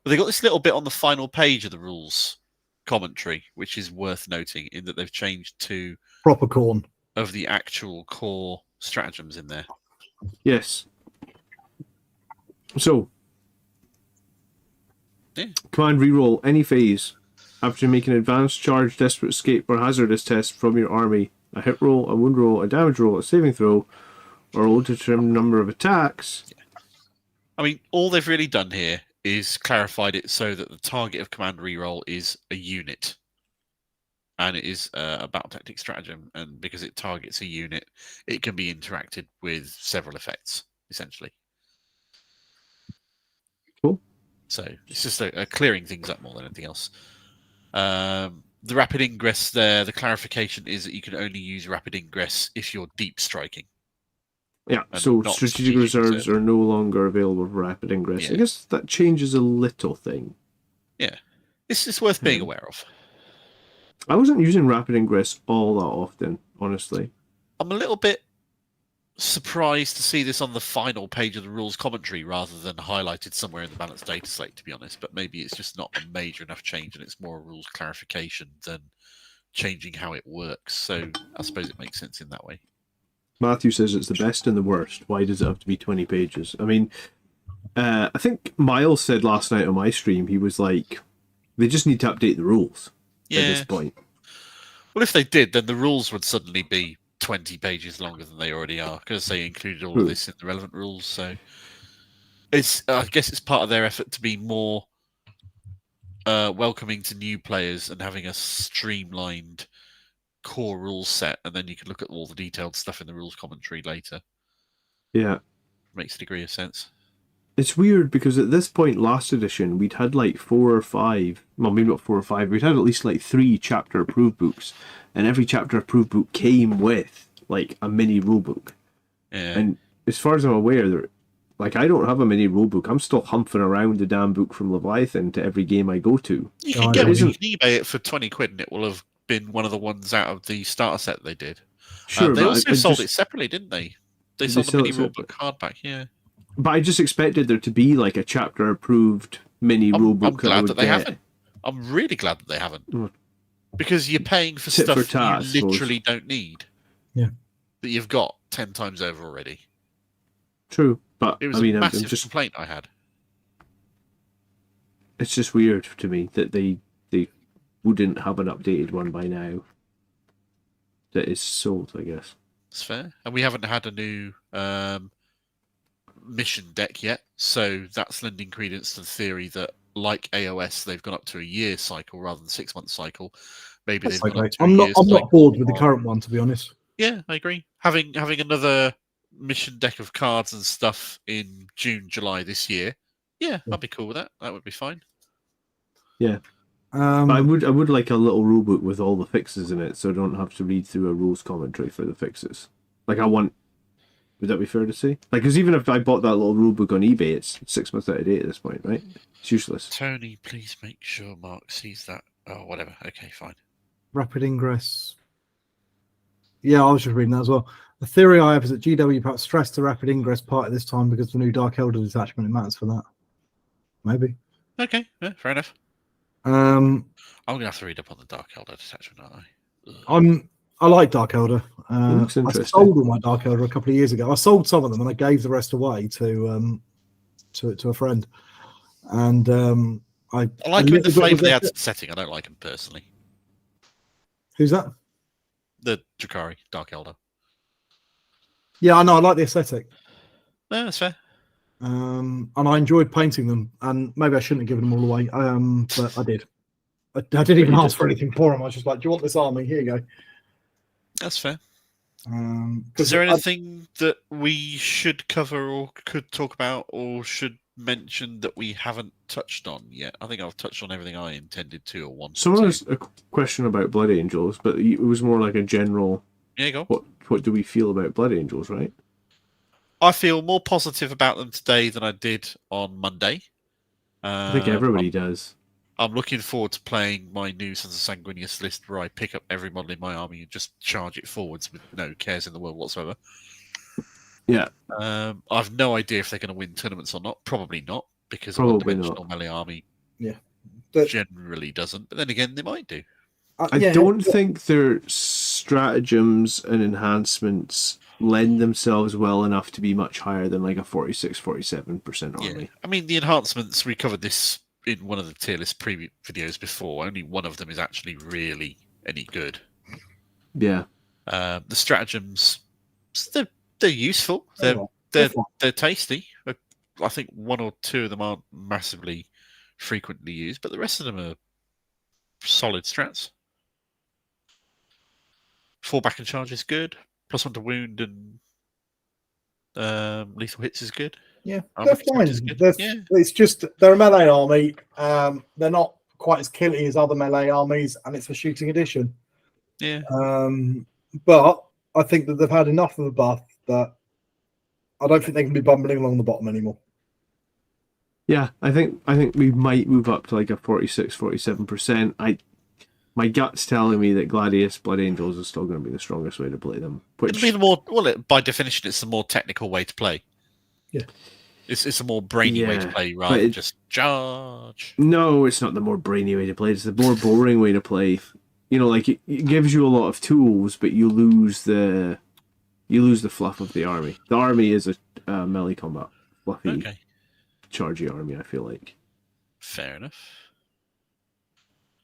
But they got this little bit on the final page of the rules commentary, which is worth noting, in that they've changed to proper corn of the actual core stratagems in there. Yes. So, command reroll any phase after making an advanced charge, desperate escape, or hazardous test from your army a hit roll, a wound roll, a damage roll, a saving throw, or a determined number of attacks. I mean, all they've really done here is clarified it so that the target of command reroll is a unit. And it is a battle tactic stratagem, and because it targets a unit, it can be interacted with several effects, essentially. Cool. So it's just a clearing things up more than anything else. The rapid ingress there, the clarification is that you can only use rapid ingress if you're deep striking. Yeah, so strategic reserves are no longer available for rapid ingress. Yeah. I guess that changes a little thing. Yeah, it's worth being aware of. I wasn't using rapid ingress all that often, honestly. I'm a little bit surprised to see this on the final page of the rules commentary rather than highlighted somewhere in the balanced data slate, to be honest. But maybe it's just not a major enough change and it's more a rules clarification than changing how it works. So I suppose it makes sense in that way. Matthew says it's the best and the worst. Why does it have to be 20 pages? I mean, I think Miles said last night on my stream, he was like, they just need to update the rules. At this point. Well, if they did, then the rules would suddenly be 20 pages longer than they already are because they included all of this in the relevant rules. So I guess it's part of their effort to be more welcoming to new players and having a streamlined core rules set, and then you can look at all the detailed stuff in the rules commentary later. Yeah. Makes a degree of sense. It's weird because at this point, last edition, we'd had like 4 or 5, well, maybe not 4 or 5, we'd had at least like 3 chapter approved books, and every chapter approved book came with like a mini rulebook. Yeah. And as far as I'm aware, like I don't have a mini rulebook. I'm still humping around the damn book from Leviathan to every game I go to. You can get one. You can eBay it for 20 quid, and it will have been one of the ones out of the starter set they did. Sure, they also sold it separately, didn't they? They sold the mini rulebook hardback, yeah. But I just expected there to be like a chapter approved mini rulebook. I'm glad that they haven't. I'm really glad that they haven't. Because you're paying for stuff you literally don't need. Yeah. That you've got 10 times over already. True. But it was a massive complaint I had. It's just weird to me that they wouldn't have an updated one by now. That is sold, I guess. It's fair. And we haven't had a new mission deck yet, so that's lending credence to the theory that, like AOS, they've gone up to a year cycle rather than 6-month cycle. Maybe they've gone up to I'm not bored with the current one, to be honest. Yeah, I agree. Having another mission deck of cards and stuff in June, July this year, I'd be cool with that. That would be fine. Yeah. I would like a little rulebook with all the fixes in it, so I don't have to read through a rules commentary for the fixes. Like would that be fair to say? Like, because even if I bought that little rulebook on eBay, it's 6 months out of date at this point, right? It's useless. Tony, please make sure Mark sees that. Oh, whatever. Okay, fine. Rapid ingress. Yeah, I was just reading that as well. The theory I have is that GW perhaps stressed the rapid ingress part at this time because of the new Dark Elder detachment. It matters for that. Maybe. Okay, yeah, fair enough. I'm going to have to read up on the Dark Elder detachment, aren't I? I like Dark Elder. I sold all my Dark Elder a couple of years ago. I sold some of them and I gave the rest away to a friend. And I like them in the flavour they add to the setting. I don't like them personally. Who's that? The Drakari Dark Elder. Yeah, I know. I like the aesthetic. No, that's fair. And I enjoyed painting them. And maybe I shouldn't have given them all away, but I did. I didn't even ask for anything for them. I was just like, "Do you want this army? Here you go." That's fair. Is there anything that we should cover or could talk about or should mention that we haven't touched on yet? I think I've touched on everything I intended to or wanted to. Someone has a question about Blood Angels, but it was more like a general... Yeah, go. What do we feel about Blood Angels, right? I feel more positive about them today than I did on Monday. I think everybody does. I'm looking forward to playing my new Sons of Sanguinius list where I pick up every model in my army and just charge it forwards with no cares in the world whatsoever. Yeah. I've no idea if they're going to win tournaments or not. Probably not, because a one-dimensional melee army generally doesn't. But then again, they might do. I don't think their stratagems and enhancements lend themselves well enough to be much higher than like a 46-47% army. Yeah. I mean, the enhancements, we covered this in one of the tier list preview videos before. Only one of them is actually really any good. Yeah. The stratagems, they're useful. They're tasty. I think one or two of them aren't massively frequently used, but the rest of them are solid strats. 4 back and charge is good. +1 to wound and lethal hits is good. Yeah, they're fine. It's just they're a melee army. They're not quite as killy as other melee armies, and it's a shooting edition. Yeah. But I think that they've had enough of a buff that I don't think they can be bumbling along the bottom anymore. Yeah, I think we might move up to like a 46-47%. My gut's telling me that Gladius Blood Angels is still going to be the strongest way to play them. It'll be by definition, it's the more technical way to play. Yeah. It's a more brainy way to play rather than just charge. No, it's not the more brainy way to play. It's the more boring way to play. You know, like it gives you a lot of tools, but you lose the fluff of the army. The army is a melee combat fluffy, chargy army. I feel like. Fair enough.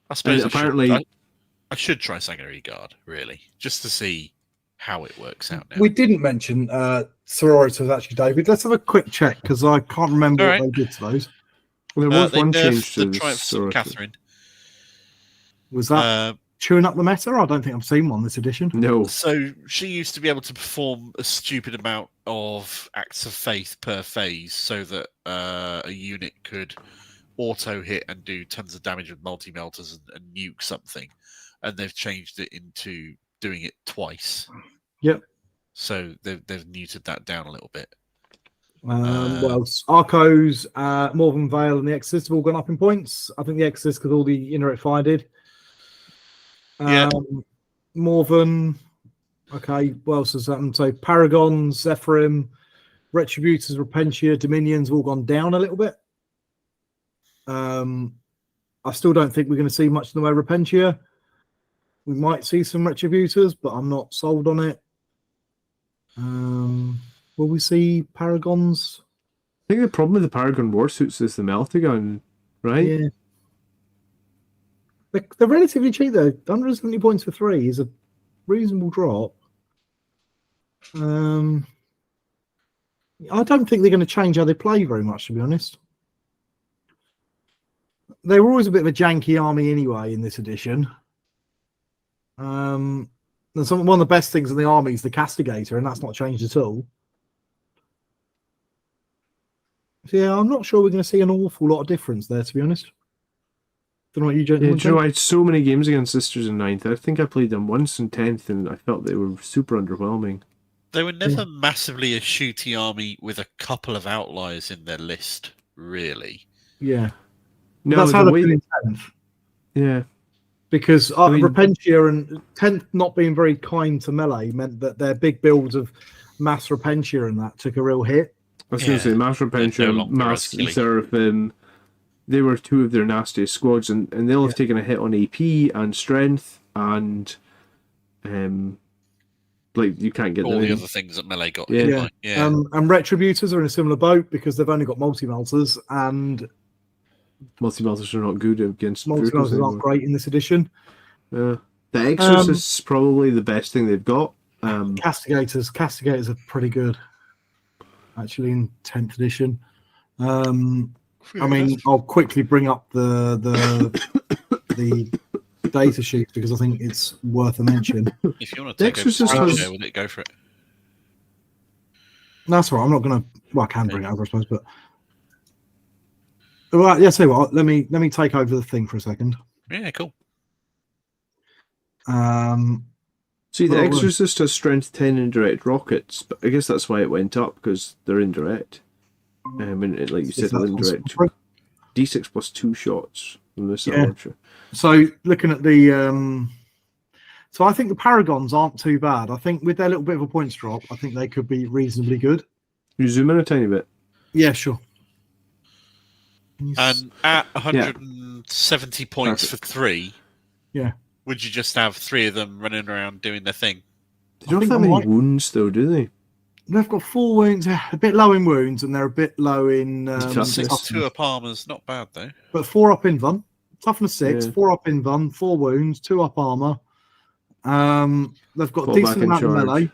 I suppose I should try Sanguinary Guard, really, just to see how it works out now. We didn't mention sororities, actually, David. Let's have a quick check, because I can't remember what they did to those. Well, there was one change to the Triumphs of Catherine. Was that chewing up the meta? I don't think I've seen one this edition. No. So she used to be able to perform a stupid amount of acts of faith per phase, so that a unit could auto hit and do tons of damage with multi-melters and nuke something, and they've changed it into doing it twice. Yep. So they've neutered that down a little bit. Well, Arcos, Morven Vale, and the Exorcist have all gone up in points. I think the Exorcist, because all the Innerite Fire did. Morven. Okay, what else has happened? So Paragons, Zephyrim, Retributors, Repentia, Dominions have all gone down a little bit. I still don't think we're going to see much in the way of Repentia. We might see some Retributors, but I'm not sold on it. Will we see Paragons? I think the problem with the Paragon Warsuits is the Meltagun, right? Yeah. They're relatively cheap, though. 170 points for 3 is a reasonable drop. I don't think they're going to change how they play very much, to be honest. They were always a bit of a janky army anyway in this edition. And one of the best things in the army is the Castigator, and that's not changed at all. So yeah, I'm not sure we're going to see an awful lot of difference there, to be honest. Don't know what you gentlemen think. I had so many games against Sisters in 9th. I think I played them once in 10th, and I felt they were super underwhelming. They were never massively a shooty army with a couple of outliers in their list, really. Yeah. No, that's how they're in 10th. Yeah. Because Repentia and 10th not being very kind to melee meant that their big builds of Mass Repentia and that took a real hit. I was going to say, Mass Repentia, Mass Seraphim, they were two of their nastiest squads, and they'll have taken a hit on AP and strength, and like you can't get all them the in. other things that melee got. Yeah. And Retributors are in a similar boat because they've only got multi-melters, and multi-melters are not good against multi-melters aren't great in this edition. The Exorcists probably the best thing they've got. Castigators are pretty good, actually, in 10th edition. I mean, I'll quickly bring up the data sheet because I think it's worth a mention. If you want to take over with it, go for it. No, that's all right. I'm not going to. Well, I can bring it over, I suppose, but. All right, yeah, tell you what, let me take over the thing for a second. Yeah, cool. See, the Exorcist has strength 10 indirect rockets, but I guess that's why it went up, because they're indirect. And like you said, they're indirect. D6 plus 2 shots from this launcher. So looking at the so I think the Paragons aren't too bad. I think with their little bit of a points drop, I think they could be reasonably good. You zoom in a tiny bit. Yeah, sure. And at 170 points for 3, would you just have 3 of them running around doing their thing? They don't have that many wounds, though, do they? They've got 4 wounds, a bit low in wounds, and they're a bit low in... 2 up armour's not bad, though. But 4 up invuln. Toughness 6, 4 up invuln, 4 wounds, 2 up armour, They've got a Fall back decent in amount of charge. melee.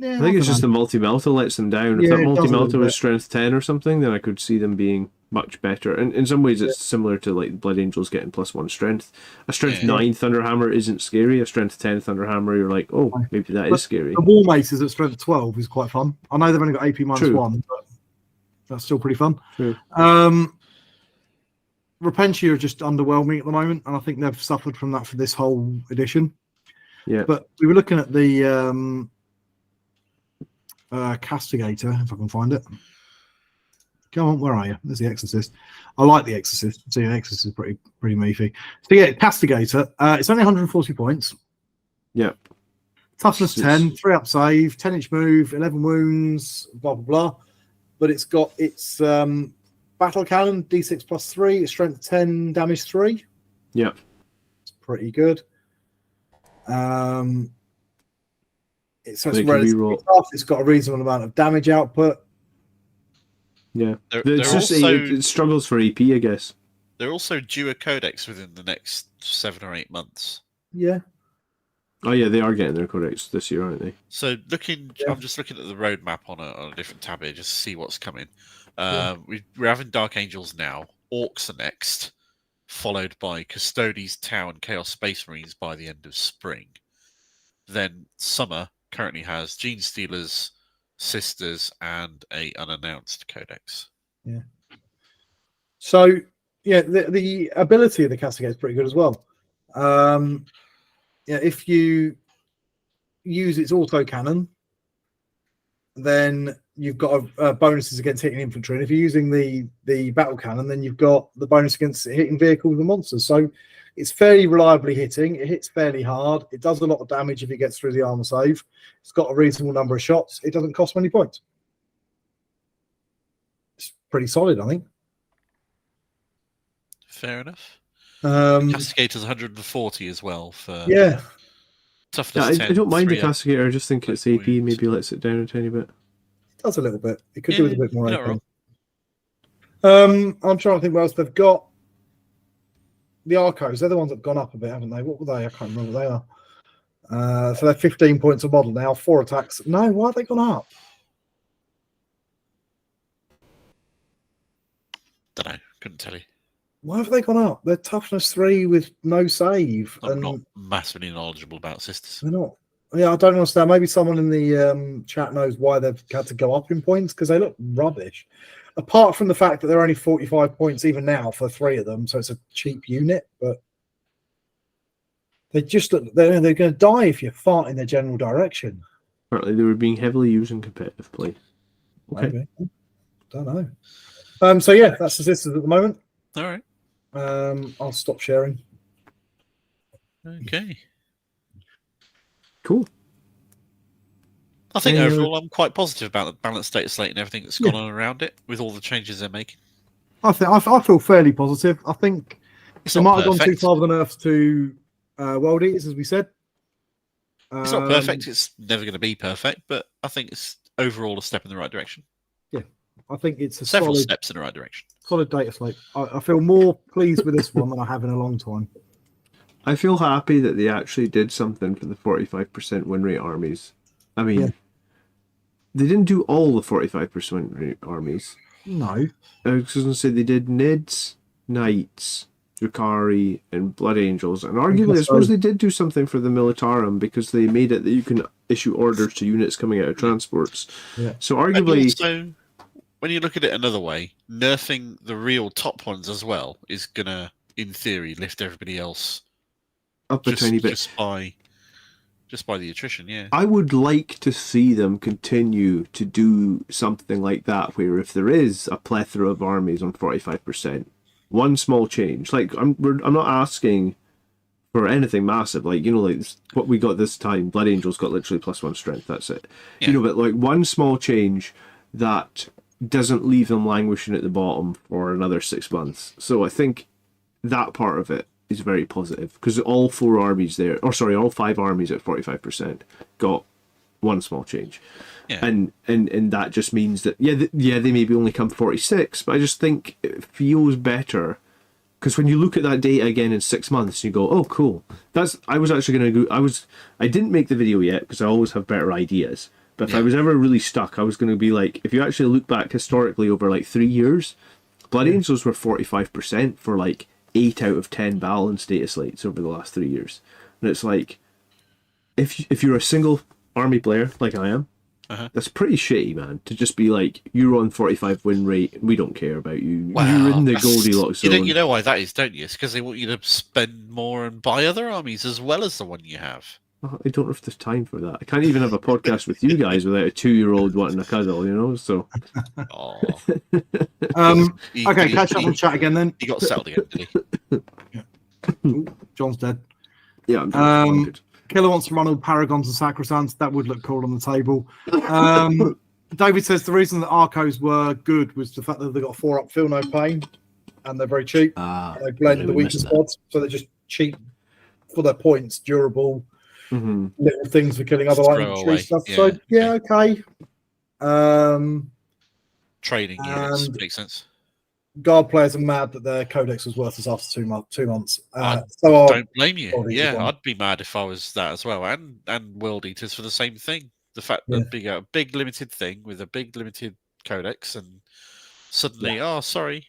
Yeah, I think it's just the multi-melta lets them down. If Yeah, that it does a little multi-melta was bit. strength 10 or something, then I could see them being much better. And in some ways, it's similar to like Blood Angels getting +1 strength. A strength 9 Thunderhammer isn't scary. A strength 10 Thunderhammer, you're like, oh, maybe that is scary. The War Maces at strength 12 is quite fun. I know they've only got AP -1, but that's still pretty fun. True. Repentia are just underwhelming at the moment, and I think they've suffered from that for this whole edition. Yeah. But we were looking at the Castigator, if I can find it. Come on, where are you? There's the Exorcist. I like the Exorcist. See, the Exorcist is pretty meaty. So yeah, Castigator. It's only 140 points. Yeah. Toughness 10, 3 up save, 10-inch move, 11 wounds, blah blah blah. But it's got its battle cannon, D6 +3, strength 10, damage 3. Yeah. It's pretty good. It's They can relatively reroll. tough. It's got a reasonable amount of damage output. Yeah. They're It's just also- it struggles for AP, I guess. They're also due a codex within the next 7 or 8 months. Yeah. Oh yeah, they are getting their codex this year, aren't they? So I'm just looking at the roadmap on a different tab here, just to see what's coming. We're having Dark Angels now. Orcs are next, followed by Custodes, Tau, and Chaos Space Marines by the end of spring. Then summer currently has Gene Stealers, Sisters, and a unannounced codex. Yeah. So yeah, the ability of the Castigator is pretty good as well. Yeah, if you use its auto cannon, then you've got bonuses against hitting infantry, and if you're using the battle cannon, then you've got the bonus against hitting vehicles and monsters. So it's fairly reliably hitting. It hits fairly hard. It does a lot of damage if it gets through the armor save. It's got a reasonable number of shots. It doesn't cost many points. It's pretty solid, I think. Fair enough. Castigator's 140 as well for toughness. Yeah, I don't mind the 3 up. Castigator. I just think its AP maybe lets it down a tiny bit. It does a little bit. It could do with a bit more. You're not wrong. I'm trying to think what else they've got. The Arcos, they're the ones that have gone up a bit, haven't they? What were they? I can't remember what they are. So they're 15 points a model now, 4 attacks. No, why have they gone up? Don't know. Couldn't tell you. Why have they gone up? They're toughness 3 with no save. I'm and not massively knowledgeable about Sisters. they're not. Yeah, I don't understand. Maybe someone in the chat knows why they've had to go up in points, because they look rubbish. Apart from the fact that they're only 45 points even now for 3 of them, so it's a cheap unit, but they just look, they're going to die if you fart in their general direction. Apparently, they were being heavily used in competitive play. Okay. Maybe. Don't know. So yeah, that's the Sisters at the moment. All right. I'll stop sharing. Okay. Cool. I think Yeah. overall I'm quite positive about the balanced data slate and everything that's gone on around it with all the changes they're making. I feel fairly positive. I think It's they not might have gone too perfect. far with the nerfs to World Eaters, as we said. It's not perfect. It's never going to be perfect, but I think it's overall a step in the right direction. Yeah, I think it's a Several solid, steps in the right direction. solid data slate. I feel more pleased with this one than I have in a long time. I feel happy that they actually did something for the 45% win rate armies. I mean, they didn't do all the 45% win rate armies. No. I was going to say they did Nids, Knights, Drukhari, and Blood Angels. And arguably, I suppose they did do something for the Militarum, because they made it that you can issue orders to units coming out of transports. Yeah. So And arguably... also, when you look at it another way, nerfing the real top ones as well is going to, in theory, lift everybody else up a tiny bit. Just by the attrition, yeah. I would like to see them continue to do something like that, where if there is a plethora of armies on 45%, one small change, like I'm not asking for anything massive, like, you know, like what we got this time, Blood Angels got literally +1 strength, that's it. Yeah. You know, but like one small change that doesn't leave them languishing at the bottom for another 6 months. So I think that part of it is very positive, because all 4 armies there, or sorry, all 5 armies at 45% got one small change. Yeah. And that just means that they maybe only come 46, but I just think it feels better Because when you look at that data again in 6 months, you go, oh, cool. I was actually going to go, I didn't make the video yet because I always have better ideas. But if I was ever really stuck, I was going to be like, if you actually look back historically over like 3 years, Blood Angels were 45% for like 8 out of 10 balanced data slates over the last 3 years. And it's like, if you're a single army player like I am, that's pretty shitty, man, to just be like, you're on 45 win rate, we don't care about you. Well, you're in the Goldilocks zone. You know why that is, don't you? It's because they want you to spend more and buy other armies as well as the one you have. I don't know if there's time for that. I can't even have a podcast with you guys without a 2-year-old wanting a cuddle, you know? So. Okay, catch up on chat again then. He got settled again, did he? Ooh, John's dead. Yeah, I'm good. Killer wants to run all Paragons and Sacrosants. That would look cool on the table. David says the reason that Arcos were good was the fact that they got 4-up Feel No Pain, and they're very cheap. They blend the weaker squads, so they're just cheap for their points, durable, little things for killing other infantry stuff. Yeah. So okay. Trading units makes sense. Guard players are mad that their codex was worthless after 2 months. Don't blame you. Yeah, I'd be mad if I was that as well. And World Eaters for the same thing. The fact that being a big limited thing with a big limited codex, and suddenly, oh, sorry,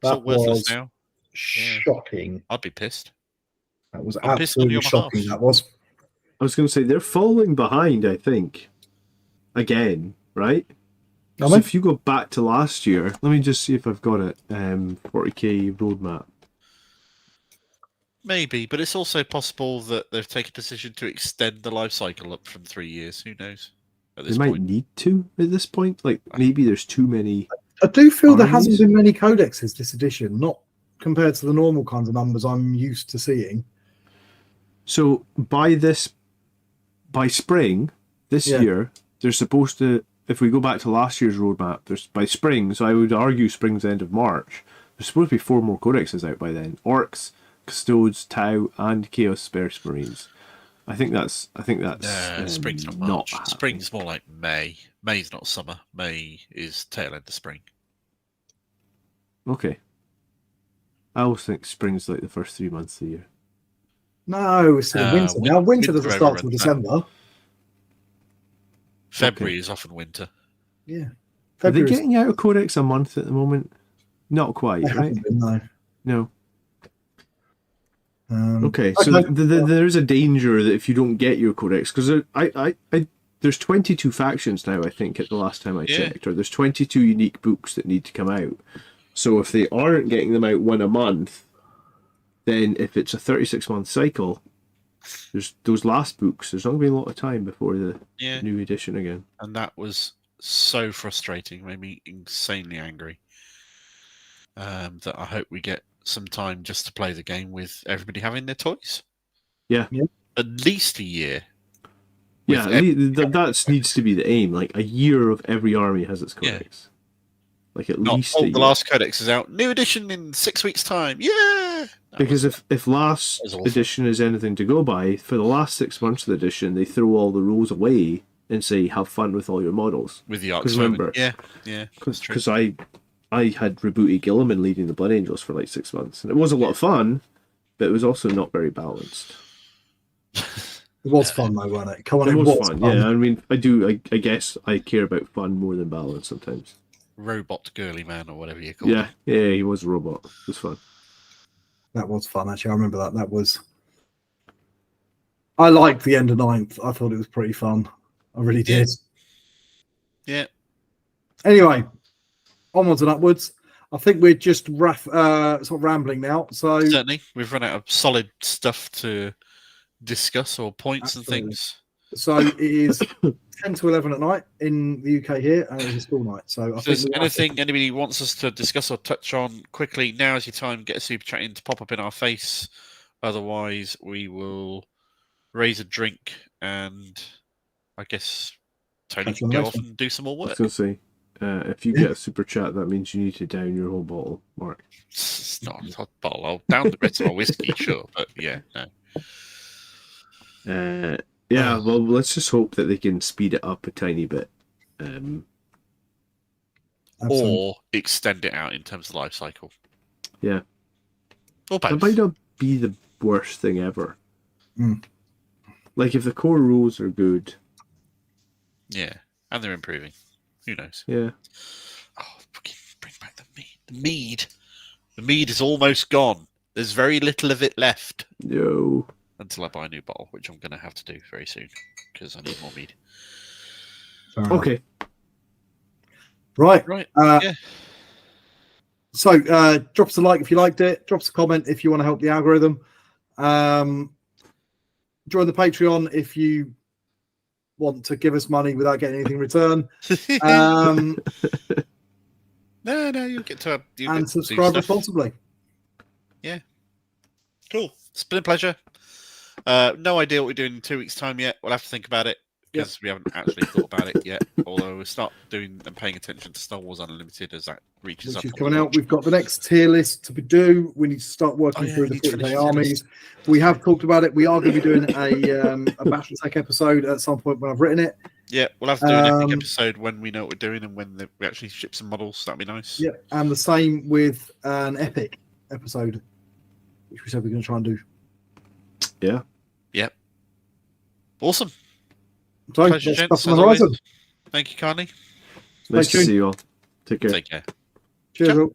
it's all worthless now. Shocking. I'd be pissed. That was absolutely shocking. That was. I was going to say they're falling behind. I think again, right? So if you go back to last year, let me just see if I've got it. 40k roadmap. Maybe, but it's also possible that they've taken a decision to extend the life cycle up from 3 years. Who knows? They might need to at this point. Like maybe there's too many. I do feel there hasn't been many codexes this edition, not compared to the normal kinds of numbers I'm used to seeing. So by spring this year, they're supposed to. If we go back to last year's roadmap, there's by spring, so I would argue spring's the end of March, there's supposed to be 4 more codexes out by then. Orcs, Custodes, Tau, and Chaos Space Marines. I think that's spring's not March. Spring's more like May. May's not summer. May is tail end of spring. Okay. I always think spring's like the first 3 months of the year. No, it's still winter. Now winter doesn't start till December. February is often winter. Yeah. Are they getting out of Codex a month at the moment? Not quite, right? No. Okay, so there's a danger that if you don't get your Codex, because there's 22 factions now, I think, at the last time I checked, or there's 22 unique books that need to come out. So if they aren't getting them out one a month, then if it's a 36-month cycle, there's those last books. There's not going to be a lot of time before the new edition again. And that was so frustrating. Made me insanely angry. That I hope we get some time just to play the game with everybody having their toys. Yeah. At least a year. Yeah, that needs to be the aim. Like a year of every army has its codex. Like at least the last codex is out. New edition in 6 weeks' time. Yeah. Because if last edition is anything to go by, for the last 6 months of the edition, they throw all the rules away and say, have fun with all your models. With the Arcs. Remember, because I had Rebooty Gilliman leading the Blood Angels for like 6 months, and it was a lot of fun, but it was also not very balanced. It was fun though, wasn't it? Come on, it was fun. Yeah, I mean, I guess I care about fun more than balance sometimes. Robot girly man or whatever you call him. Yeah, he was a robot. It was fun. That was fun, actually. I remember that. I liked the end of 9th. I thought it was pretty fun. I really did. Yeah. Anyway, onwards and upwards. I think we're just sort of rambling now. So certainly, we've run out of solid stuff to discuss or points and things. So it is 10 to 11 at night in the UK here, and it's a school night. So I think anything anybody wants us to discuss or touch on quickly, now is your time. Get a super chat in to pop up in our face. Otherwise, we will raise a drink, and I guess Tony can go off and do some more work. I was going to say, if you get a super chat, that means you need to down your whole bottle, Mark. It's not a bottle. I'll down the rest of my whiskey, sure, but no. Yeah, well, let's just hope that they can speed it up a tiny bit. Or extend it out in terms of life cycle. Yeah. Or That both. might not be the worst thing ever. Mm. Like, if the core rules are good. Yeah, and they're improving. Who knows? Yeah. Oh, fucking bring back the mead. The mead. The mead is almost gone. There's very little of it left. No. Until I buy a new bottle, which I'm going to have to do very soon because I need more mead. Okay. Right. Yeah. So drop us a like if you liked it. Drop us a comment if you want to help the algorithm. Join the Patreon if you want to give us money without getting anything in return. No, you'll get to and subscribe responsibly. Yeah. Cool. It's been a pleasure. No idea what we're doing in 2 weeks' time yet. We'll have to think about it because we haven't actually thought about it yet. Although we'll start doing and paying attention to Star Wars Unlimited as that reaches Which up. is coming out. We've got the next tier list to do. We need to start working through the 40k armies. We have talked about it. We are going to be doing a Battletech episode at some point when I've written it. Yeah, we'll have to do an epic episode when we know what we're doing and when we actually ship some models. That'd be nice. Yeah, and the same with an epic episode, which we said we're going to try and do. Yeah. Yep. Awesome. So, pleasure, gents, on the horizon. Thank you, Carney. Nice to see you all. Take care. Cheers.